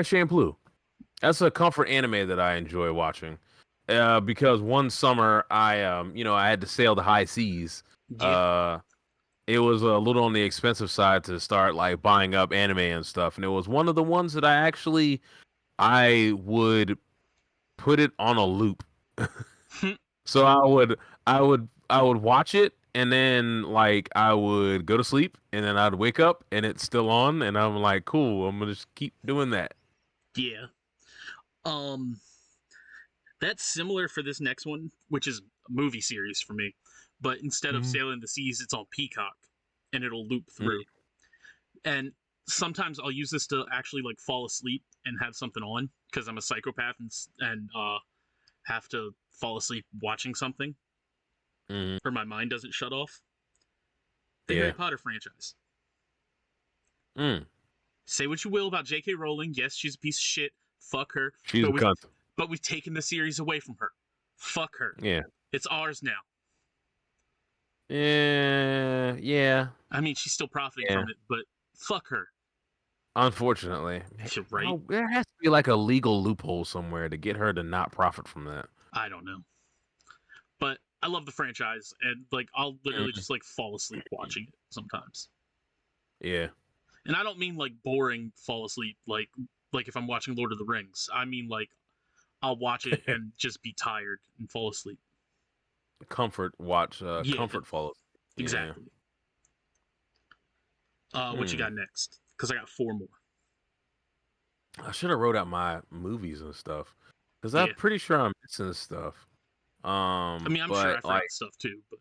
Speaker 2: Champloo. That's a comfort anime that I enjoy watching. Because one summer I had to sail the high seas.
Speaker 1: Yeah.
Speaker 2: It was a little on the expensive side to start buying up anime and stuff, and it was one of the ones that I would put it on a loop. So I would watch it, and then I would go to sleep, and then I'd wake up and it's still on, and I'm like, cool, I'm gonna just keep doing that.
Speaker 1: Yeah. That's similar for this next one, which is a movie series for me. But instead of Sailing the Seas, it's on Peacock, and it'll loop through. And sometimes I'll use this to actually fall asleep and have something on, because I'm a psychopath and have to fall asleep watching something, or my mind doesn't shut off. The Harry Potter franchise. Say what you will about J.K. Rowling. Yes, she's a piece of shit. Fuck her.
Speaker 2: She's a cunt.
Speaker 1: But we've taken the series away from her. Fuck her.
Speaker 2: Yeah.
Speaker 1: It's ours now.
Speaker 2: Yeah.
Speaker 1: I mean, she's still profiting from it, but fuck her.
Speaker 2: Unfortunately,
Speaker 1: Right?
Speaker 2: there has to be like a legal loophole somewhere to get her to not profit from that.
Speaker 1: I don't know. But I love the franchise, and like I'll literally just like fall asleep watching it sometimes.
Speaker 2: Yeah.
Speaker 1: And I don't mean like boring fall asleep, like if I'm watching Lord of the Rings. I mean like I'll watch it and just be tired and fall asleep.
Speaker 2: Comfort watch,
Speaker 1: Yeah,
Speaker 2: comfort follows. Yeah.
Speaker 1: exactly. What you got next? Because I got 4 more.
Speaker 2: I should have wrote out my movies and stuff because I'm
Speaker 1: Yeah,
Speaker 2: pretty sure I'm missing stuff.
Speaker 1: I mean I'm sure I
Speaker 2: But like,
Speaker 1: forgot stuff too, but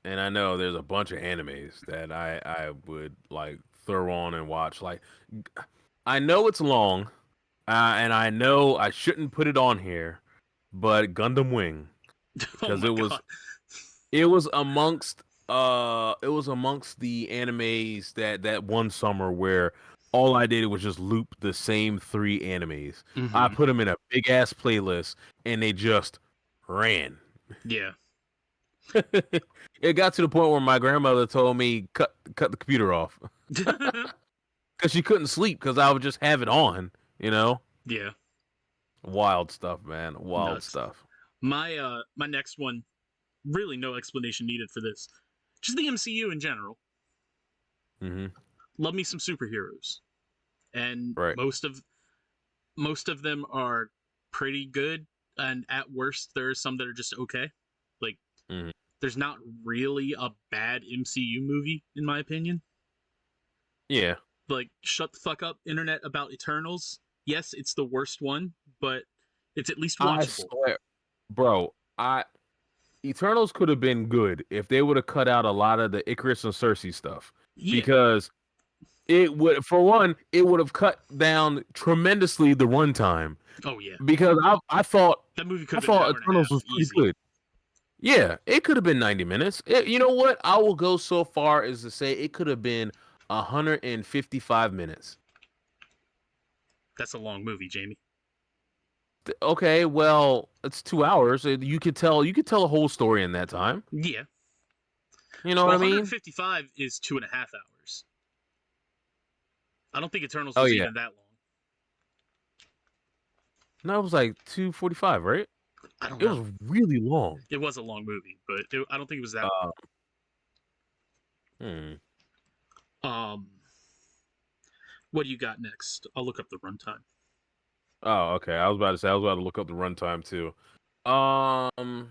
Speaker 2: and I know there's a bunch of animes that I would like throw on and watch. Like, I know it's long, and I know I shouldn't put it on here, but Gundam Wing
Speaker 1: oh
Speaker 2: because
Speaker 1: my god.
Speaker 2: it was amongst the animes that one summer where all I did was just loop the same 3 animes. I
Speaker 1: Mm-hmm.
Speaker 2: put them in a big ass playlist and they just ran.
Speaker 1: Yeah.
Speaker 2: It got to the point where my grandmother told me cut the computer off because she couldn't sleep because I would just have it on. You know,
Speaker 1: Yeah.
Speaker 2: wild stuff, man. Wild
Speaker 1: Nuts.
Speaker 2: stuff.
Speaker 1: My next one, really no explanation needed for this. Just the MCU in general.
Speaker 2: Hmm.
Speaker 1: Love me some superheroes. And
Speaker 2: Right.
Speaker 1: most of them are pretty good, and at worst there are some that are just okay. Like
Speaker 2: Hmm.
Speaker 1: there's not really a bad MCU movie in my opinion.
Speaker 2: Yeah.
Speaker 1: Like shut the fuck up internet about Eternals. Yes, it's the worst one, but it's at least
Speaker 2: I
Speaker 1: watchable.
Speaker 2: swear, bro. I Eternals could have been good if they would have cut out a lot of the Icarus and Cersei stuff
Speaker 1: Yeah.
Speaker 2: because it would, for one, it would have cut down tremendously the runtime
Speaker 1: Oh yeah.
Speaker 2: because
Speaker 1: That movie could
Speaker 2: I
Speaker 1: have been an
Speaker 2: thought
Speaker 1: hour and a
Speaker 2: Eternals
Speaker 1: half
Speaker 2: was pretty
Speaker 1: easy.
Speaker 2: good. Yeah, it could have been 90 minutes. You know what? I will go so far as to say it could have been 155 minutes.
Speaker 1: That's a long movie, Jamie.
Speaker 2: Okay, well, it's 2 hours. You could tell a whole story in that time.
Speaker 1: Yeah.
Speaker 2: You know
Speaker 1: Well,
Speaker 2: what I mean?
Speaker 1: 155 is 2.5 hours. I don't think Eternals
Speaker 2: Oh
Speaker 1: was
Speaker 2: yeah.
Speaker 1: even that long.
Speaker 2: No, it was like 2:45, right?
Speaker 1: I don't
Speaker 2: It
Speaker 1: know.
Speaker 2: was really long.
Speaker 1: It was a long movie, but I don't think it was that
Speaker 2: Uh, hmm.
Speaker 1: long. What do you got next? I'll look up the runtime.
Speaker 2: Oh, okay. I was about to say I was about to look up the runtime too. Um,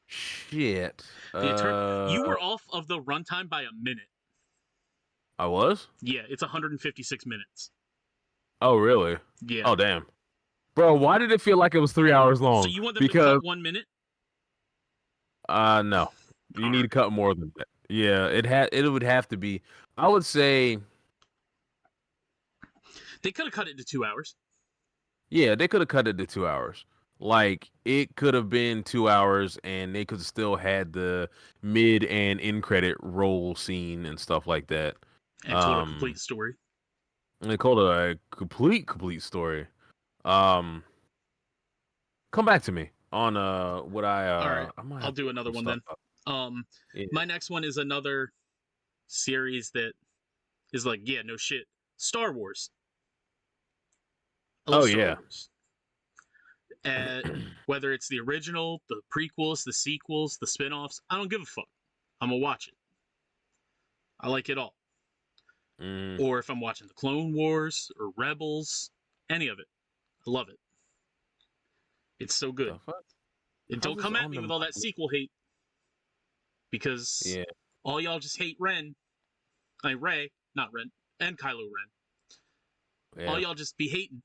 Speaker 2: shit.
Speaker 1: You were off of the runtime by a minute.
Speaker 2: I was?
Speaker 1: Yeah, it's 156 minutes.
Speaker 2: Oh, really?
Speaker 1: Yeah.
Speaker 2: Oh, damn. Bro, why did it feel like it was 3 hours
Speaker 1: So
Speaker 2: long?
Speaker 1: you want them to
Speaker 2: Because
Speaker 1: cut 1 minute?
Speaker 2: no, you
Speaker 1: All
Speaker 2: need
Speaker 1: right.
Speaker 2: to cut more than that. Yeah, it would have to be. I would say,
Speaker 1: They could have cut it to 2 hours.
Speaker 2: yeah, they could have cut it to 2 hours. Like it could have been 2 hours, and they could have still had the mid and end credit roll scene and stuff like that.
Speaker 1: And told a complete story.
Speaker 2: And they called it a complete story. Um, come back to me on what
Speaker 1: All right.
Speaker 2: I might
Speaker 1: I'll
Speaker 2: have to
Speaker 1: do
Speaker 2: look
Speaker 1: another
Speaker 2: some
Speaker 1: one
Speaker 2: stuff
Speaker 1: then.
Speaker 2: up. Yeah.
Speaker 1: My next one is another series that is like, yeah, no shit. Star Wars. I love
Speaker 2: Oh
Speaker 1: Star
Speaker 2: yeah.
Speaker 1: Wars. Whether it's the original, the prequels, the sequels, the spin-offs, I don't give a fuck. I'm gonna watch it. I like it all.
Speaker 2: Mm.
Speaker 1: Or if I'm watching the Clone Wars or Rebels, any of it. I love it. It's so good.
Speaker 2: The fuck?
Speaker 1: And
Speaker 2: How's
Speaker 1: don't
Speaker 2: this
Speaker 1: come at
Speaker 2: on
Speaker 1: me
Speaker 2: the
Speaker 1: with all that sequel hate because
Speaker 2: Yeah.
Speaker 1: all y'all just hate Ren. I mean, Rey, not Ren, and Kylo Ren. All
Speaker 2: Yeah.
Speaker 1: y'all just be hating.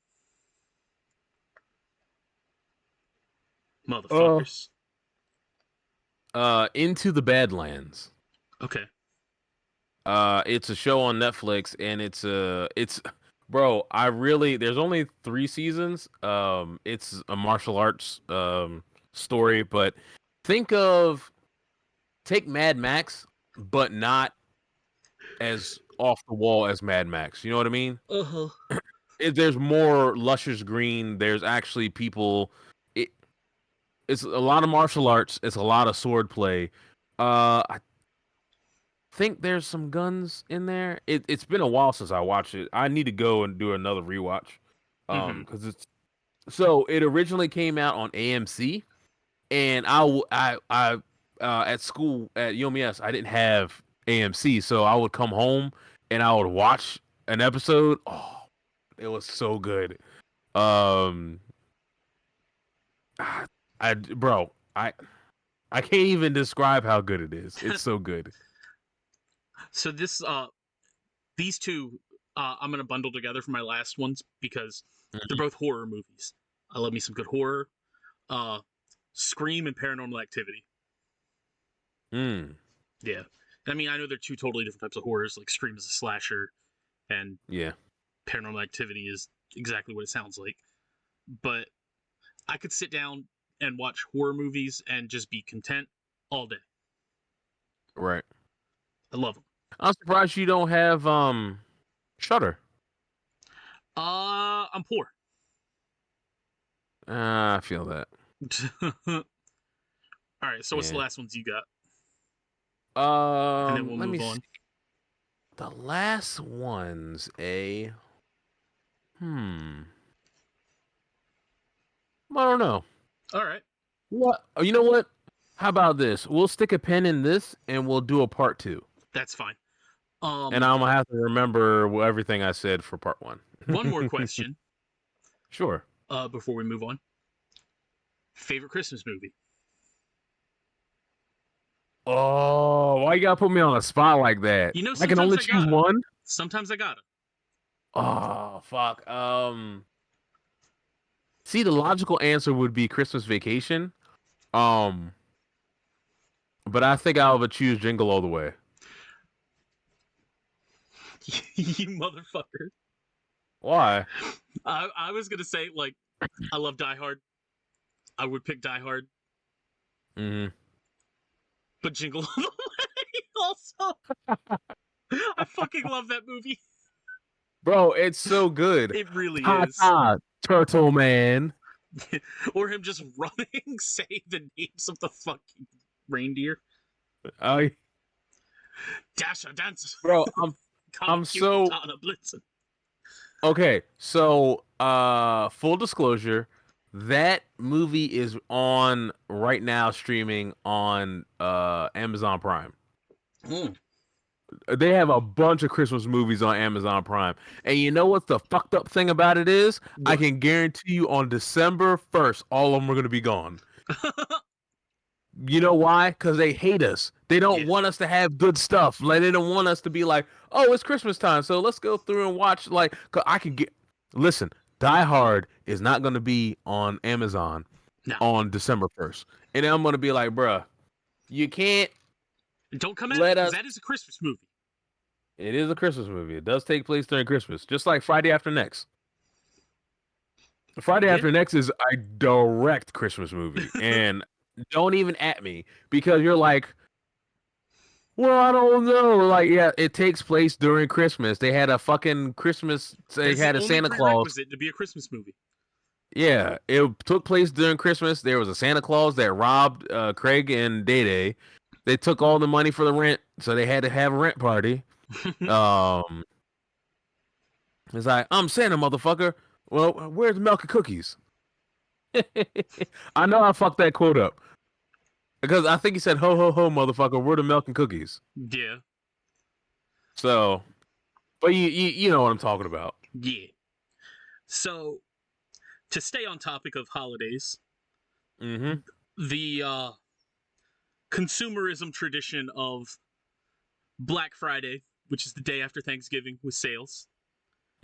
Speaker 2: Uh,
Speaker 1: Motherfuckers.
Speaker 2: Into the Badlands.
Speaker 1: Okay.
Speaker 2: It's a show on Netflix, and it's bro. There's only 3 seasons. It's a martial arts story, but think of take Mad Max, but not as off the wall as Mad Max. You know what I mean?
Speaker 1: Uh-huh.
Speaker 2: There's more luscious green. There's actually people. It, it's a lot of martial arts. It's a lot of sword play. I think there's some guns in there. It's been a while since I watched it. I need to go and do another rewatch.
Speaker 1: Mm-hmm.
Speaker 2: Because it originally came out on AMC, and I at school at UMES I didn't have AMC, so I would come home and I would watch an episode. Oh, it was so good. Um, bro, I can't even describe how good it is. It's so good.
Speaker 1: So these two, I'm gonna bundle together for my last ones because they're both horror movies. I love me some good horror. Scream and Paranormal Activity.
Speaker 2: Mm.
Speaker 1: Yeah, I mean I know they're two totally different types of horrors. Like Scream is a slasher, and
Speaker 2: Yeah.
Speaker 1: Paranormal Activity is exactly what it sounds like. But I could sit down and watch horror movies and just be content all day.
Speaker 2: Right.
Speaker 1: I love them.
Speaker 2: I'm surprised you don't have Shutter.
Speaker 1: I'm poor.
Speaker 2: I feel that.
Speaker 1: All right, so what's the
Speaker 2: Yeah.
Speaker 1: last ones you got? And then we'll
Speaker 2: Let me
Speaker 1: move on.
Speaker 2: see. The last ones, I don't know.
Speaker 1: All right,
Speaker 2: What? Oh, you know what? How about this? We'll stick a pin in this and we'll do a part 2.
Speaker 1: that's fine.
Speaker 2: And I'm gonna have to remember everything I said for part 1.
Speaker 1: One more question.
Speaker 2: Sure.
Speaker 1: Before we move on. Favorite Christmas movie?
Speaker 2: Oh, why you gotta put me on a spot like that?
Speaker 1: You know,
Speaker 2: I can only
Speaker 1: sometimes I
Speaker 2: choose
Speaker 1: gotta.
Speaker 2: one.
Speaker 1: Sometimes I gotta.
Speaker 2: Oh, fuck. See, the logical answer would be Christmas Vacation. But I think I would choose Jingle All the Way.
Speaker 1: You motherfucker.
Speaker 2: Why?
Speaker 1: I was gonna say like I love Die Hard. I would pick Die Hard.
Speaker 2: Mm-hmm.
Speaker 1: But Jingle All the Way also. I fucking love that movie.
Speaker 2: Bro, it's so good.
Speaker 1: It really is.
Speaker 2: Turtle Man.
Speaker 1: Or him just running, saying the names of the fucking reindeer. Dasher, Dancer.
Speaker 2: Bro, I'm so
Speaker 1: Blitzen.
Speaker 2: okay. So, full disclosure, that movie is on right now, streaming on Amazon Prime. They have a bunch of Christmas movies on Amazon Prime. And you know what the fucked up thing about it is? What? I can guarantee you on December 1st, all of them are going to be gone. You know why? Because they hate us. They don't want us to have good stuff. Like, they don't want us to be like, oh, it's Christmas time, so let's go through and watch. Like, cause I can get. Listen, Die Hard is not going to be on Amazon on December 1st. And then I'm going to be like, bruh, you can't.
Speaker 1: Don't come at me, because that is a Christmas movie.
Speaker 2: It is a Christmas movie. It does take place during Christmas, just like Friday After Next. Friday After Next is a direct Christmas movie. And don't even at me, because you're like, well, I don't know. Like, yeah, it takes place during Christmas. They had a fucking Christmas. They had a Santa Claus.
Speaker 1: To be a Christmas movie.
Speaker 2: Yeah, it took place during Christmas. There was a Santa Claus that robbed Craig and Day Day. They took all the money for the rent, so they had to have a rent party. It's like, I'm Santa, motherfucker. Well, where's the milk and cookies? I know I fucked that quote up. Because I think he said, ho, ho, ho, motherfucker, where the milk and cookies?
Speaker 1: Yeah.
Speaker 2: So, but you know what I'm talking about.
Speaker 1: Yeah. So, to stay on topic of holidays, the consumerism tradition of Black Friday, which is the day after Thanksgiving with sales,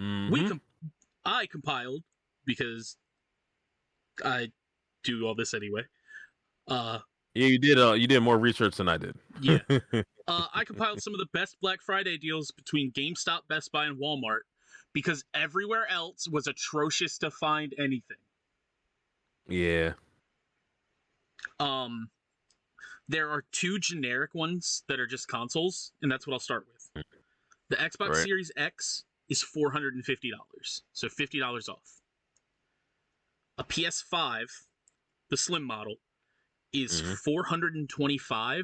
Speaker 1: I compiled, because I do all this anyway.
Speaker 2: Yeah, you did more research than I did.
Speaker 1: Yeah. I compiled some of the best Black Friday deals between GameStop, Best Buy, and Walmart, because everywhere else was atrocious to find anything.
Speaker 2: Yeah.
Speaker 1: There are two generic ones that are just consoles, and that's what I'll start with. The Xbox Series X is $450, so $50 off. A PS5, the slim model, is $425,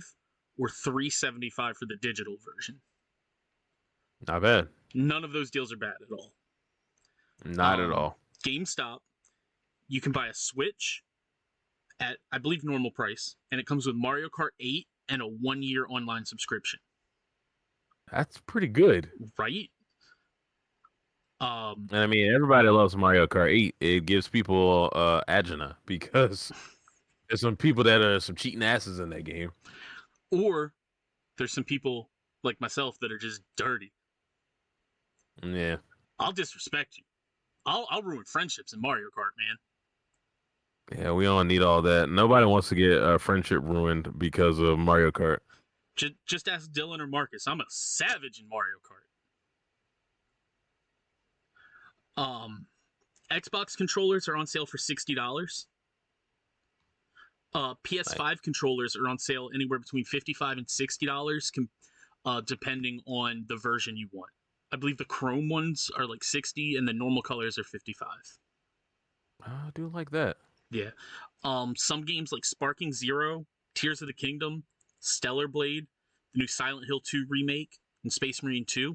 Speaker 1: or $3.75 for the digital version.
Speaker 2: Not bad.
Speaker 1: None of those deals are bad at all.
Speaker 2: Not at all.
Speaker 1: GameStop, you can buy a Switch at, I believe, normal price, and it comes with Mario Kart 8 and a 1-year online subscription.
Speaker 2: That's pretty good.
Speaker 1: Right?
Speaker 2: And I mean, everybody loves Mario Kart 8. It gives people agina because there's some people that are some cheating asses in that game.
Speaker 1: Or there's some people like myself that are just dirty.
Speaker 2: Yeah.
Speaker 1: I'll disrespect you. I'll ruin friendships in Mario Kart, man.
Speaker 2: Yeah, we don't need all that. Nobody wants to get a friendship ruined because of Mario Kart.
Speaker 1: Just ask Dylan or Marcus. I'm a savage in Mario Kart. Xbox controllers are on sale for $60. PS5 controllers are on sale anywhere between $55 and $60, depending on the version you want. I believe the Chrome ones are like $60 and the normal colors are $55.
Speaker 2: I do like that.
Speaker 1: Yeah. Some games like Sparking Zero, Tears of the Kingdom, Stellar Blade, the new Silent Hill 2 remake, and Space Marine 2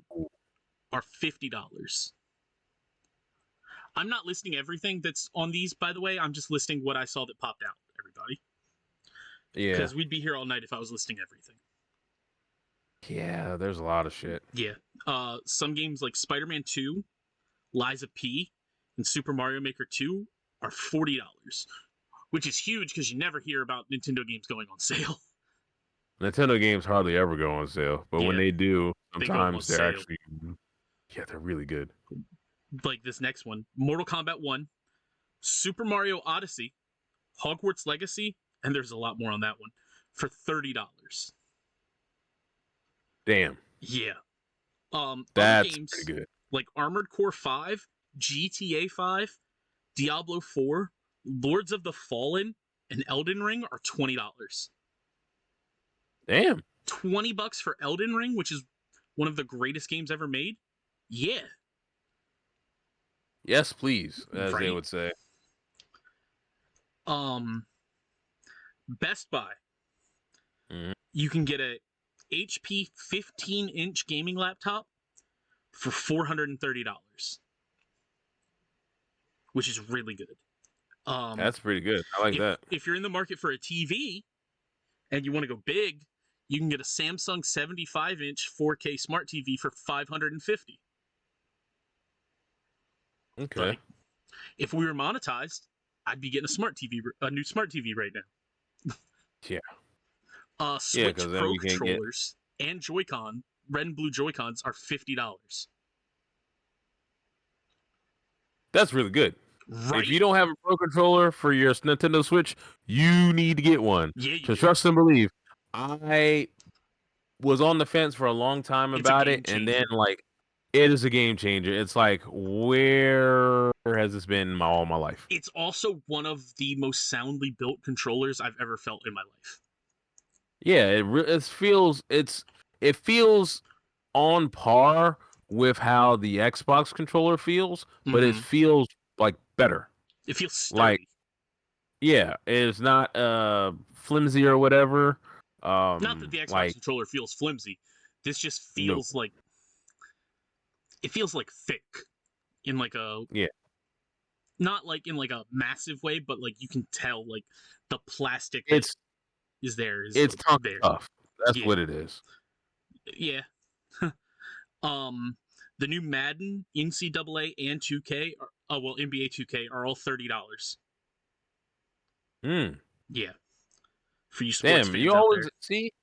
Speaker 1: are $50. I'm not listing everything that's on these, by the way. I'm just listing what I saw that popped out, everybody.
Speaker 2: Yeah.
Speaker 1: Because we'd be here all night if I was listing everything.
Speaker 2: Yeah, there's a lot of shit.
Speaker 1: Yeah. Some games like Spider-Man 2, Lies of P, and Super Mario Maker 2 are $40, which is huge because you never hear about Nintendo games going on sale.
Speaker 2: Nintendo games hardly ever go on sale, but when they do, sometimes they're actually, they're really good.
Speaker 1: Like this next one, Mortal Kombat 1, Super Mario Odyssey, Hogwarts Legacy, and there's a lot more on that one, for $30.
Speaker 2: Damn.
Speaker 1: Yeah.
Speaker 2: That's
Speaker 1: games,
Speaker 2: pretty good.
Speaker 1: Like Armored Core 5, GTA 5, Diablo 4, Lords of the Fallen, and Elden Ring are $20.
Speaker 2: Damn.
Speaker 1: $20 for Elden Ring, which is one of the greatest games ever made? Yeah.
Speaker 2: Yes, please, as they would say.
Speaker 1: Best Buy.
Speaker 2: Mm-hmm.
Speaker 1: You can get a HP 15-inch gaming laptop for $430, which is really good.
Speaker 2: That's pretty good. I like that.
Speaker 1: If you're in the market for a TV and you want to go big, you can get a Samsung 75-inch 4K smart TV for $550.
Speaker 2: Okay.
Speaker 1: Like, if we were monetized, I'd be getting a new smart TV right now.
Speaker 2: Yeah.
Speaker 1: Switch Pro controllers and Joy-Con, red and blue Joy-Cons are $50.
Speaker 2: That's really good.
Speaker 1: Right?
Speaker 2: If you don't have a Pro controller for your Nintendo Switch, you need to get one.
Speaker 1: Yeah,
Speaker 2: to trust and believe. I was on the fence for a long time about it, and then it is a game changer. It's like, where has this been all my life?
Speaker 1: It's also one of the most soundly built controllers I've ever felt in my life.
Speaker 2: Yeah, it feels on par with how the Xbox controller feels, but it feels like better.
Speaker 1: It feels sturdy.
Speaker 2: It's not flimsy or whatever.
Speaker 1: Not that the Xbox controller feels flimsy. This just feels like it feels like thick in like a not like in like a massive way, but like you can tell like the plastic is there.
Speaker 2: It's tough. That's what it is.
Speaker 1: Yeah. The new Madden, NCAA, and 2K, NBA 2K are all $30. Yeah. For you sports fans
Speaker 2: you
Speaker 1: out
Speaker 2: always
Speaker 1: there.
Speaker 2: see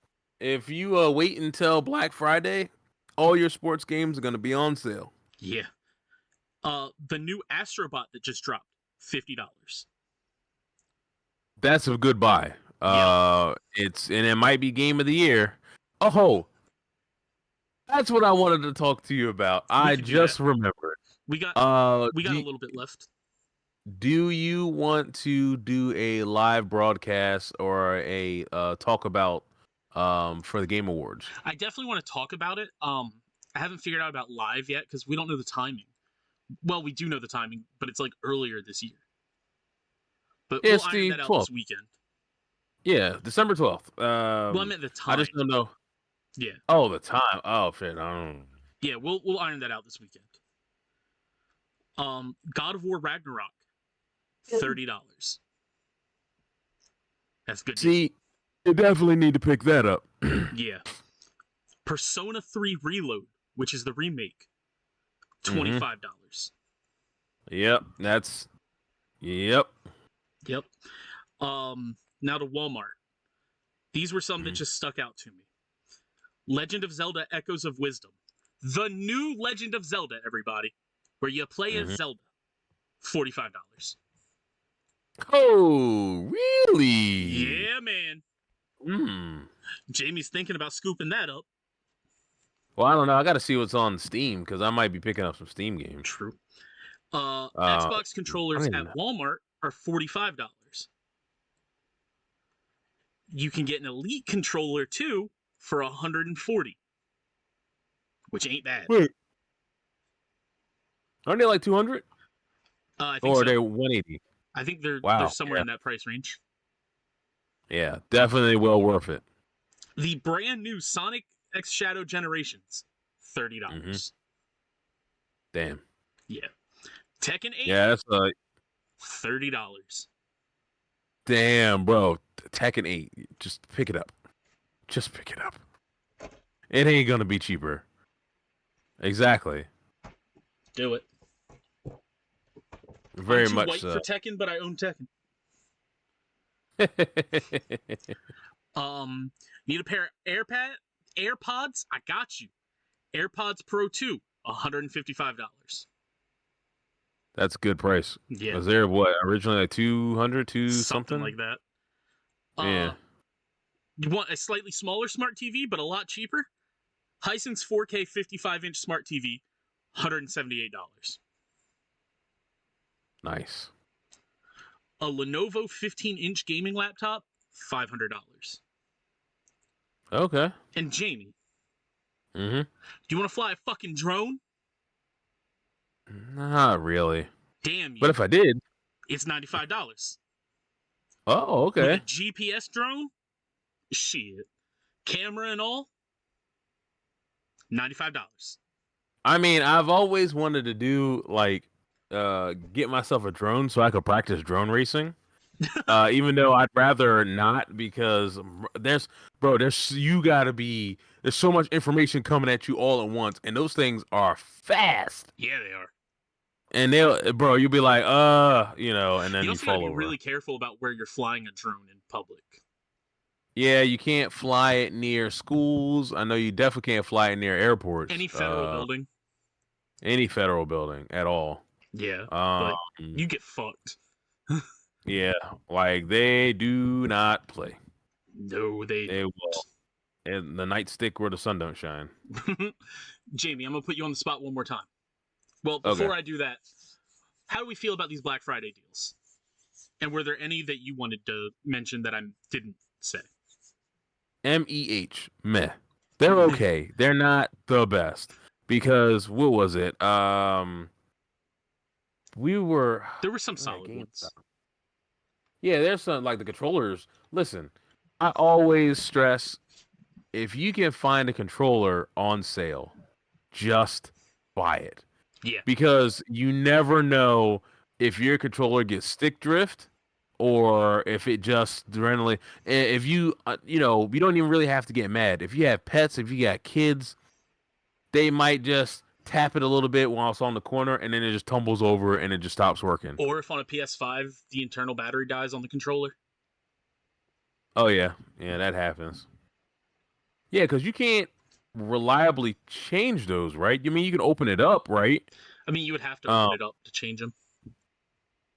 Speaker 2: if you wait until Black Friday, all your sports games are going to be on sale.
Speaker 1: Yeah. The new Astrobot that just dropped, $50.
Speaker 2: That's a good buy. It might be game of the year. Oh, that's what I wanted to talk to you about. I just remembered.
Speaker 1: We got a little bit left.
Speaker 2: Do you want to do a live broadcast or a talk about for the Game Awards?
Speaker 1: I definitely want to talk about it. I haven't figured out about live yet because we don't know the timing. Well, we do know the timing, but it's like earlier this year. But we'll iron that out this weekend.
Speaker 2: Yeah, December 12th.
Speaker 1: Well, I meant the
Speaker 2: I
Speaker 1: time.
Speaker 2: just don't know.
Speaker 1: Yeah.
Speaker 2: Oh, the time. Oh shit. I don't.
Speaker 1: Yeah, we'll iron that out this weekend. God of War Ragnarok, $30. That's good deal.
Speaker 2: See, you definitely need to pick that up.
Speaker 1: Yeah. Persona 3 Reload, which is the remake, $25.
Speaker 2: Yep, that's. Yep.
Speaker 1: Yep. Now to Walmart. These were some that just stuck out to me. Legend of Zelda Echoes of Wisdom. The new Legend of Zelda, everybody, where you play as Zelda. $45.
Speaker 2: Oh, really?
Speaker 1: Yeah, man.
Speaker 2: Hmm.
Speaker 1: Jamie's thinking about scooping that up.
Speaker 2: Well, I don't know. I got to see what's on Steam because I might be picking up some Steam games.
Speaker 1: True. Xbox controllers
Speaker 2: I mean,
Speaker 1: at Walmart are $45. You can get an Elite controller too for $140, which ain't bad.
Speaker 2: wait, aren't they like 200?
Speaker 1: I think
Speaker 2: Or
Speaker 1: so.
Speaker 2: are they 180?
Speaker 1: I think they're somewhere
Speaker 2: yeah.
Speaker 1: in that price range.
Speaker 2: Yeah, definitely well worth it.
Speaker 1: The brand new Sonic X Shadow Generations, $30.
Speaker 2: Damn.
Speaker 1: Yeah. Tekken 8.
Speaker 2: Yeah, that's
Speaker 1: $30.
Speaker 2: damn, bro. Tekken 8. Just pick it up. Just pick it up. It ain't gonna be cheaper. Exactly.
Speaker 1: Do it.
Speaker 2: Very
Speaker 1: I'm too
Speaker 2: much
Speaker 1: white
Speaker 2: so.
Speaker 1: for Tekken, but I own Tekken. Need a pair of AirPods? I got you. AirPods Pro 2, $155.
Speaker 2: That's a good price.
Speaker 1: Yeah.
Speaker 2: Was there what originally like 200
Speaker 1: something like that.
Speaker 2: Yeah.
Speaker 1: You want a slightly smaller smart TV, but a lot cheaper? Hisense 4K 55-inch smart TV, $178.
Speaker 2: Nice.
Speaker 1: A Lenovo 15-inch gaming laptop, $500.
Speaker 2: Okay.
Speaker 1: And Jamie,
Speaker 2: Mm-hmm.
Speaker 1: do you want to fly a fucking drone?
Speaker 2: Not really.
Speaker 1: Damn you.
Speaker 2: But if I did.
Speaker 1: It's $95.
Speaker 2: Oh, okay.
Speaker 1: With a GPS drone? Shit. Camera and all? $95.
Speaker 2: I mean, I've always wanted to do like get myself a drone so I could practice drone racing. Even though I'd rather not because there's there's so much information coming at you all at once and those things are fast.
Speaker 1: Yeah, they are.
Speaker 2: And you'll be like, and then
Speaker 1: You
Speaker 2: you
Speaker 1: also gotta
Speaker 2: fall
Speaker 1: be
Speaker 2: over.
Speaker 1: really careful about where you're flying a drone in public.
Speaker 2: Yeah, you can't fly it near schools. I know you definitely can't fly it near airports.
Speaker 1: Any federal building.
Speaker 2: Any federal building at all.
Speaker 1: Yeah, but you get fucked.
Speaker 2: Yeah, like they do not play.
Speaker 1: No, they
Speaker 2: will. And the nightstick where the sun don't shine.
Speaker 1: Jamie, I'm gonna put you on the spot one more time. Well, before I do that, how do we feel about these Black Friday deals? And were there any that you wanted to mention that I didn't say?
Speaker 2: MEH, meh. They're okay. They're not the best because what was it? There were
Speaker 1: some solid ones.
Speaker 2: Yeah, there's some like the controllers. Listen, I always stress if you can find a controller on sale, just buy it.
Speaker 1: Yeah.
Speaker 2: Because you never know if your controller gets stick drift or if it just randomly. If you, you don't even really have to get mad. If you have pets, if you got kids, they might just tap it a little bit while it's on the corner and then it just tumbles over and it just stops working.
Speaker 1: Or if on a PS5, the internal battery dies on the controller.
Speaker 2: Oh, yeah. Yeah, that happens. Yeah, because you can't reliably change those, right? You mean you can open it up, right?
Speaker 1: I mean, you would have to open it up to change them.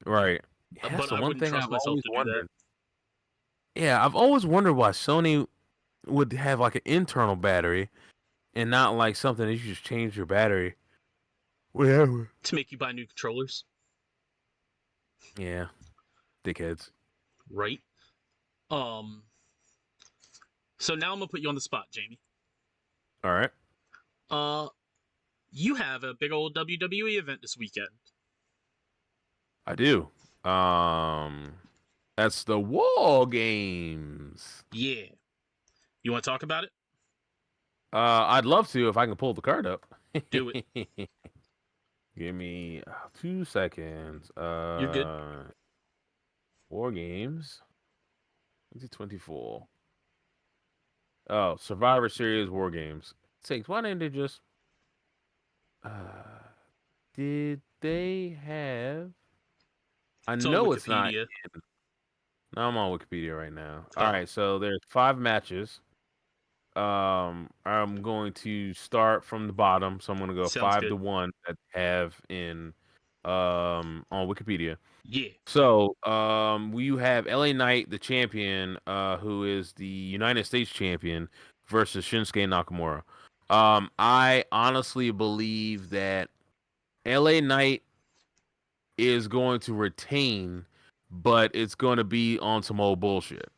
Speaker 2: Right. Yeah,
Speaker 1: but I wouldn't trust myself to do that.
Speaker 2: Yeah, I've always wondered why Sony would have like an internal battery and not like something that you just change your battery. Whatever.
Speaker 1: To make you buy new controllers.
Speaker 2: Yeah. Dickheads.
Speaker 1: Right. So now I'm gonna put you on the spot, Jamie.
Speaker 2: All right.
Speaker 1: You have a big old WWE event this weekend.
Speaker 2: I do. That's the Wargames.
Speaker 1: Yeah. You want to talk about it?
Speaker 2: I'd love to if I can pull the card up.
Speaker 1: Do it.
Speaker 2: Give me 2 seconds.
Speaker 1: You're good.
Speaker 2: Wargames 2024. Oh, Survivor Series Wargames. Sakes, why didn't they just? Did they have? I
Speaker 1: It's on
Speaker 2: know it's not.
Speaker 1: Wikipedia.
Speaker 2: No, I'm on Wikipedia right now. All
Speaker 1: Oh,
Speaker 2: right, so there's 5 matches. I'm going to start from the bottom, so I'm going to go
Speaker 1: sounds
Speaker 2: 5
Speaker 1: good.
Speaker 2: to 1 that I have in on Wikipedia.
Speaker 1: Yeah.
Speaker 2: So, you have LA Knight, the champion, who is the United States champion, versus Shinsuke Nakamura. I honestly believe that LA Knight is going to retain, but it's going to be on some old bullshit.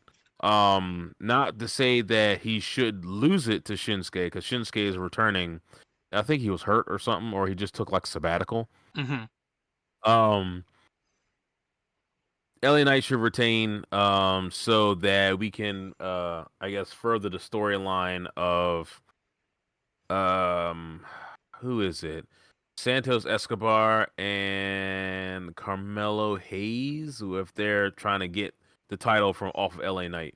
Speaker 2: Not to say that he should lose it to Shinsuke, because Shinsuke is returning. I think he was hurt or something, or he just took like sabbatical.
Speaker 1: Mm-hmm.
Speaker 2: Um, LA Knight should retain, so that we can, I guess, further the storyline of, um, who is it? Santos Escobar and Carmelo Hayes, who if they're trying to get the title from off of LA Knight.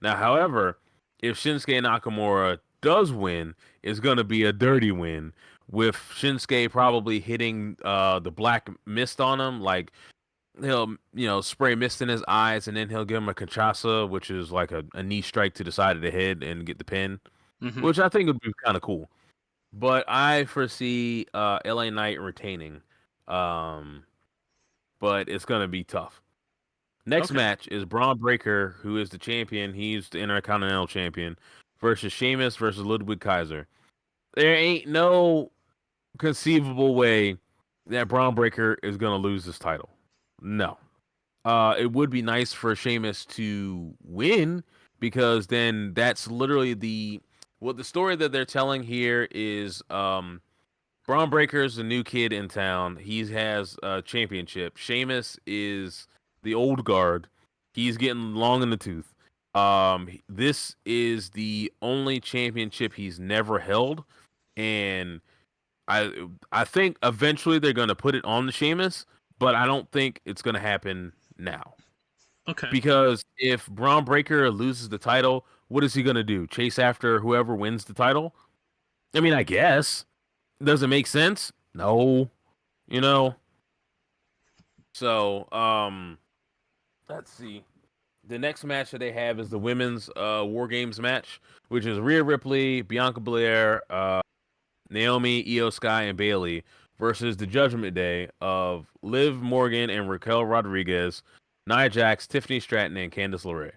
Speaker 2: Now, however, if Shinsuke Nakamura does win, it's gonna be a dirty win, with Shinsuke probably hitting the black mist on him, like he'll spray mist in his eyes, and then he'll give him a Kinshasa, which is like a knee strike to the side of the head and get the pin,
Speaker 1: Mm-hmm.
Speaker 2: which I think would be kind of cool. But I foresee LA Knight retaining, um, but it's gonna be tough. Next
Speaker 1: Okay.
Speaker 2: match is Braun Breaker, who is the champion. He's the Intercontinental Champion, versus Sheamus versus Ludwig Kaiser. There ain't no conceivable way that Braun Breaker is gonna lose this title. No. It would be nice for Sheamus to win, because then that's literally the story that they're telling here is Braun Breaker's the new kid in town. He has a championship. Sheamus is the old guard. He's getting long in the tooth. This is the only championship he's never held, and I think eventually they're gonna put it on the Sheamus, but I don't think it's gonna happen now.
Speaker 1: Okay.
Speaker 2: Because if Braun Breaker loses the title, what is he gonna do? Chase after whoever wins the title? I mean, I guess. Does it make sense? No. You know. So, let's see. The next match that they have is the women's War Games match, which is Rhea Ripley, Bianca Belair, Naomi, Io Sky, and Bailey versus the Judgment Day of Liv Morgan and Raquel Rodriguez, Nia Jax, Tiffany Stratton, and Candice LeRae.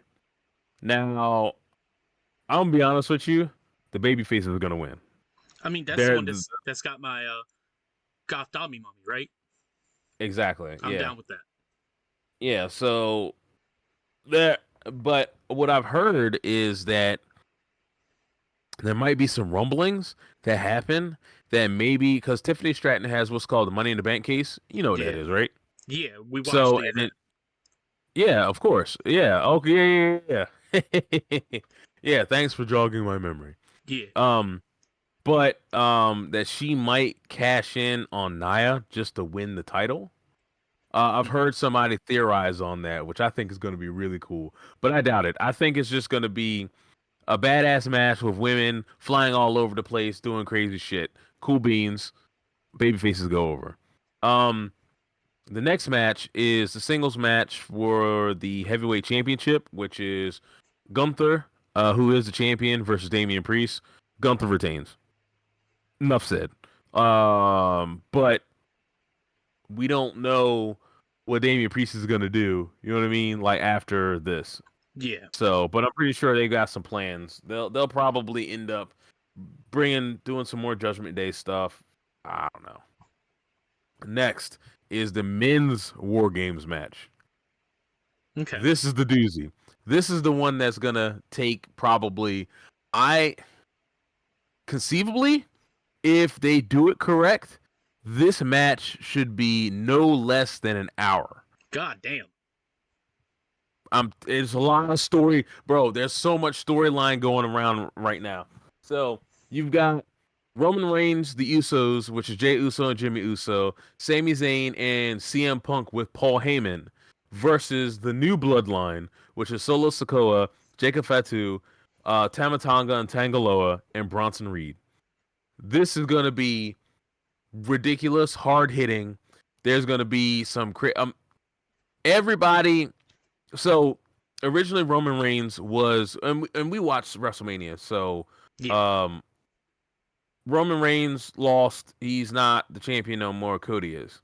Speaker 2: Now, I'm gonna be honest with you, the baby faces are gonna win.
Speaker 1: I mean, that's the
Speaker 2: They're
Speaker 1: one that's got my goth Dami mummy, right?
Speaker 2: exactly,
Speaker 1: I'm
Speaker 2: yeah,
Speaker 1: down with that.
Speaker 2: yeah. So there, but what I've heard is that there might be some rumblings that happen, that maybe because Tiffany Stratton has what's called the Money in the Bank case. You know what that
Speaker 1: Yeah.
Speaker 2: is, right?
Speaker 1: Yeah. We watched
Speaker 2: So
Speaker 1: the
Speaker 2: and
Speaker 1: event.
Speaker 2: yeah, of course, yeah, okay, yeah. Yeah, thanks for jogging my memory.
Speaker 1: Yeah.
Speaker 2: Um, but that she might cash in on Nia just to win the title. I've
Speaker 1: Mm-hmm.
Speaker 2: heard somebody theorize on that, which I think is going to be really cool, but I doubt it. I think it's just going to be a badass match with women flying all over the place, doing crazy shit. Cool beans. Baby faces go over. Um, the next match is the singles match for the heavyweight championship, which is Gunther, who is the champion, versus Damian Priest. Gunther retains. Enough said. But we don't know what Damian Priest is gonna do. You know what I mean? Like after this.
Speaker 1: Yeah.
Speaker 2: So, but I'm pretty sure they got some plans. They'll probably end up doing some more Judgment Day stuff. I don't know. Next is the men's War Games match.
Speaker 1: Okay.
Speaker 2: This is the doozy. This is the one that's gonna take probably, I conceivably, if they do it correct, this match should be no less than an hour.
Speaker 1: God damn.
Speaker 2: There's a lot of story, bro. There's so much storyline going around right now. So you've got Roman Reigns, the Usos, which is Jey Uso and Jimmy Uso, Sami Zayn and CM Punk with Paul Heyman, versus the New Bloodline, which is Solo Sikoa, Jacob Fatu, Tamatonga and Tangaloa, and Bronson Reed. This is gonna be ridiculous, hard hitting. There's gonna be some everybody. So originally Roman Reigns was, and we watched WrestleMania. So
Speaker 1: Yeah.
Speaker 2: um, Roman Reigns lost. He's not the champion no more. Cody is,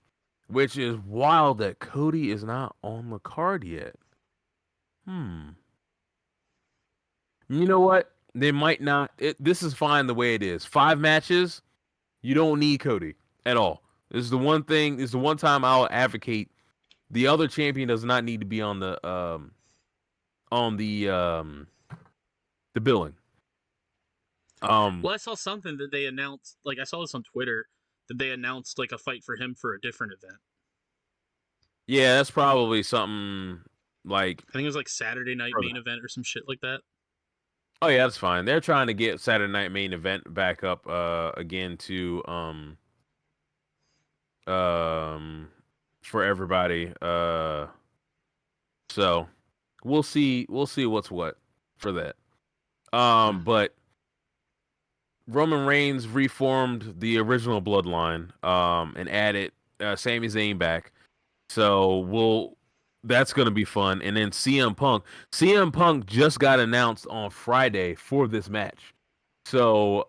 Speaker 2: which is wild that Cody is not on the card yet. You know what? They might not. This is fine the way it is. 5 matches. You don't need Cody at all. This is the one thing. This is the one time I'll advocate. The other champion does not need to be on on the billing.
Speaker 1: Well, I saw something that they announced. Like I saw this on Twitter that they announced like a fight for him for a different event.
Speaker 2: Yeah, that's probably something like.
Speaker 1: I think it was like Saturday night main event or some shit like that.
Speaker 2: Oh yeah, that's fine. They're trying to get Saturday night main event back up again to for everybody. So we'll see what's what for that. But Roman Reigns reformed the original bloodline and added Sami Zayn back. So that's going to be fun. And then CM Punk just got announced on Friday for this match. So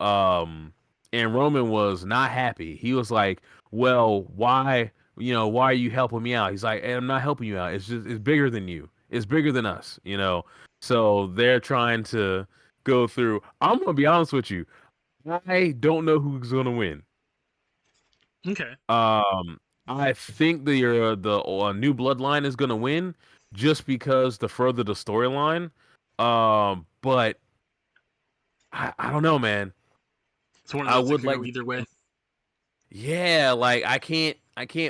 Speaker 2: and Roman was not happy. He was like, "Well, why are you helping me out?" He's like, hey, "I'm not helping you out. It's bigger than you. It's bigger than us, you know." So they're trying to go through. I'm going to be honest with you. I don't know who's going to win.
Speaker 1: Okay.
Speaker 2: I think the new bloodline is gonna win just because the further the storyline. But I don't know, man.
Speaker 1: It's one of those that could go either way.
Speaker 2: Yeah, like I can't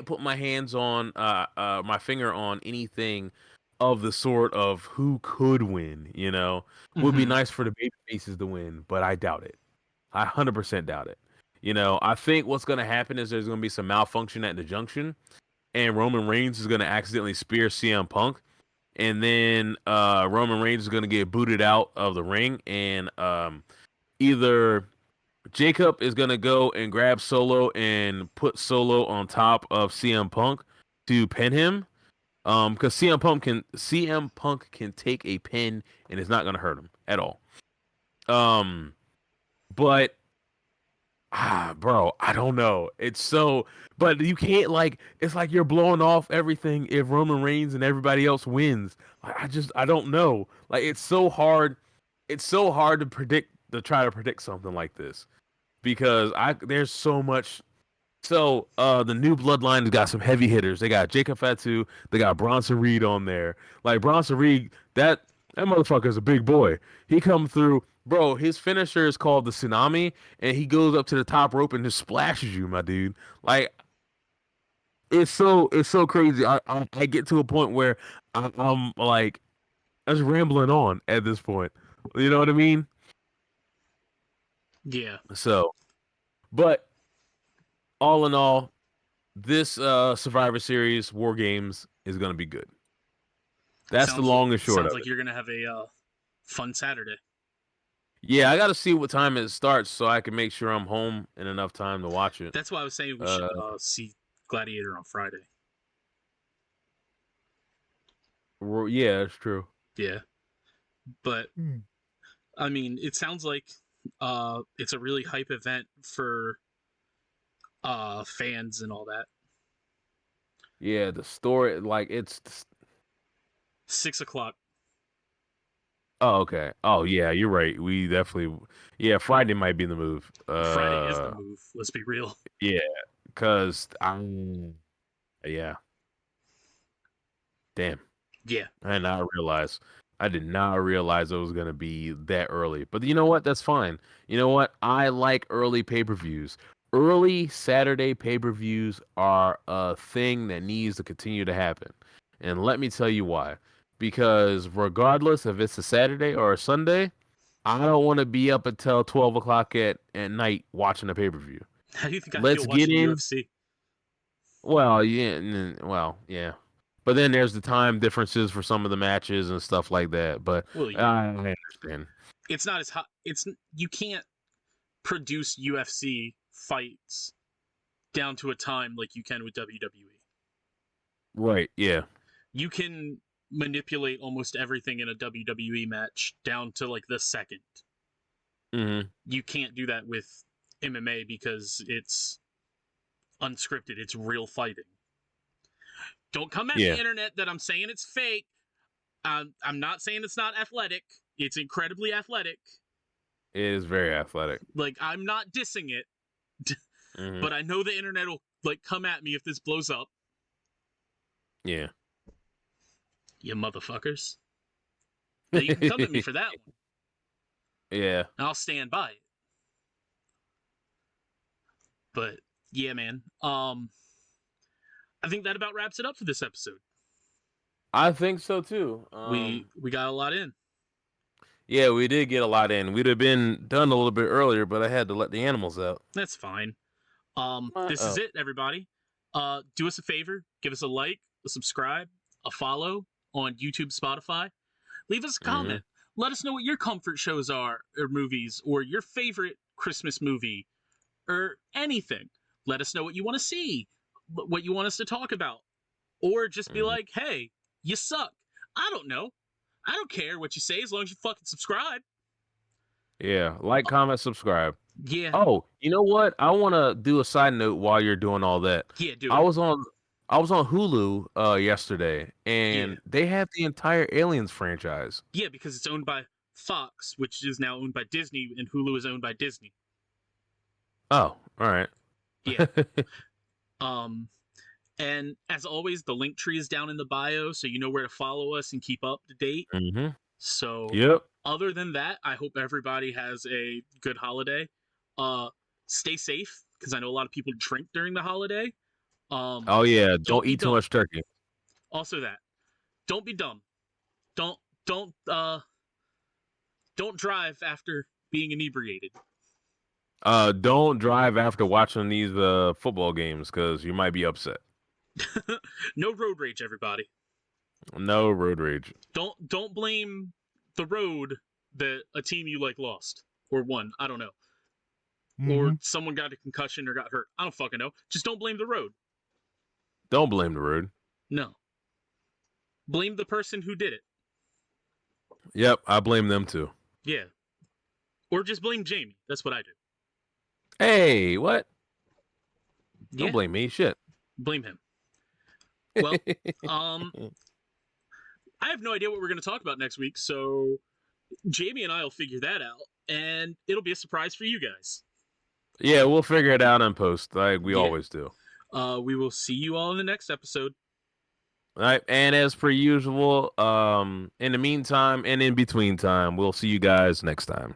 Speaker 2: put my hands on my finger on anything of the sort of who could win. You know, would be nice for the baby faces to win, but I doubt it. I 100% doubt it. You know, I think what's going to happen is there's going to be some malfunction at the junction, and Roman Reigns is going to accidentally spear CM Punk, and then Roman Reigns is going to get booted out of the ring, and either Jacob is going to go and grab Solo and put Solo on top of CM Punk to pin him, because CM Punk can take a pin and it's not going to hurt him at all. But bro, I don't know. But you can't it's like you're blowing off everything if Roman Reigns and everybody else wins. I don't know. Like it's so hard. It's so hard to try to predict something like this because there's so much. So the new bloodline has got some heavy hitters. They got Jacob Fatu. They got Bronson Reed on there. Like Bronson Reed, that motherfucker's a big boy. He come through, bro. His finisher is called the Tsunami, and he goes up to the top rope and just splashes you, my dude. Like it's so crazy. I get to a point where I'm like I was rambling on at this point. You know what I mean?
Speaker 1: Yeah.
Speaker 2: So, but all in all, this Survivor Series Wargames is going to be good. That's the long and short of it.
Speaker 1: Sounds like you're going to have a fun Saturday.
Speaker 2: Yeah, I got to see what time it starts so I can make sure I'm home in enough time to watch it.
Speaker 1: That's why I was saying we should see Gladiator on Friday.
Speaker 2: Yeah, it's true.
Speaker 1: Yeah. But, I mean, it sounds like it's a really hype event for fans and all that.
Speaker 2: Yeah, the story, like, it's
Speaker 1: 6 o'clock.
Speaker 2: Oh, okay. Oh, yeah, you're right. We definitely, yeah, Friday might be the move.
Speaker 1: Friday is the move. Let's be real.
Speaker 2: Yeah, because yeah. Damn.
Speaker 1: Yeah.
Speaker 2: I did not realize. I did not realize it was gonna be that early. But you know what? That's fine. You know what? I like early pay-per-views. Early Saturday pay-per-views are a thing that needs to continue to happen. And let me tell you why. because regardless if it's a Saturday or a Sunday, I don't want to be up until 12 o'clock at night watching a pay-per-view.
Speaker 1: How do you think I
Speaker 2: Let's
Speaker 1: feel
Speaker 2: get
Speaker 1: watching
Speaker 2: in.
Speaker 1: UFC?
Speaker 2: Well, yeah. But then there's the time differences for some of the matches and stuff like that. But
Speaker 1: Well,
Speaker 2: I understand.
Speaker 1: It's not as hot. You can't produce UFC fights down to a time like you can with WWE.
Speaker 2: Right, yeah.
Speaker 1: You can manipulate almost everything in a WWE match down to like the second.
Speaker 2: Mm-hmm.
Speaker 1: You can't do that with MMA because it's unscripted. It's real fighting. Don't come at the internet that I'm saying it's fake. I'm not saying it's not athletic. It's incredibly athletic.
Speaker 2: It is very athletic.
Speaker 1: Like, I'm not dissing it,
Speaker 2: Mm-hmm.
Speaker 1: but I know the internet will like come at me if this blows up.
Speaker 2: Yeah.
Speaker 1: You motherfuckers. Now, you can come at me for that one.
Speaker 2: Yeah.
Speaker 1: I'll stand by it. But yeah, man. I think that about wraps it up for this episode.
Speaker 2: I think so too.
Speaker 1: We got a lot in.
Speaker 2: Yeah, we did get a lot in. We'd have been done a little bit earlier, but I had to let the animals out.
Speaker 1: That's fine. This is it, everybody. Do us a favor, give us a like, a subscribe, a follow on YouTube, Spotify. Leave us a comment. Let us know what your comfort shows are, or movies, or your favorite Christmas movie, or anything. Let us know what you want to see, what you want us to talk about, or just be like, hey, you suck. I don't know. I don't care what you say as long as you fucking subscribe.
Speaker 2: Yeah, like, comment, subscribe.
Speaker 1: Yeah.
Speaker 2: Oh, you know what? I want to do a side note while you're doing all that.
Speaker 1: Yeah, do it.
Speaker 2: I was on Hulu yesterday, and they have the entire Aliens franchise.
Speaker 1: Yeah, because it's owned by Fox, which is now owned by Disney, and Hulu is owned by Disney.
Speaker 2: Oh, all right.
Speaker 1: Yeah. And as always, the link tree is down in the bio, so you know where to follow us and keep up to date. So, other than that, I hope everybody has a good holiday. Stay safe, because I know a lot of people drink during the holiday.
Speaker 2: Oh yeah, don't eat too much turkey.
Speaker 1: Also that. Don't be dumb. Don't drive after being inebriated.
Speaker 2: Don't drive after watching these football games, because you might be upset.
Speaker 1: No road rage, everybody.
Speaker 2: No road rage.
Speaker 1: Don't blame the road that a team you like lost or won. I don't know. Or someone got a concussion or got hurt. I don't fucking know. Just don't blame the road.
Speaker 2: Don't blame the road.
Speaker 1: No. Blame the person who did it.
Speaker 2: Yep, I blame them too.
Speaker 1: Yeah. Or just blame Jamie. That's what I do.
Speaker 2: Hey, what?
Speaker 1: Yeah.
Speaker 2: Don't blame me. Shit.
Speaker 1: Blame him. Well, I have no idea what we're going to talk about next week, so Jamie and I will figure that out, and it'll be a surprise for you guys.
Speaker 2: Yeah, we'll figure it out in post, like we always do.
Speaker 1: We will see you all in the next episode.
Speaker 2: All right, and as per usual, in the meantime and in between time, we'll see you guys next time.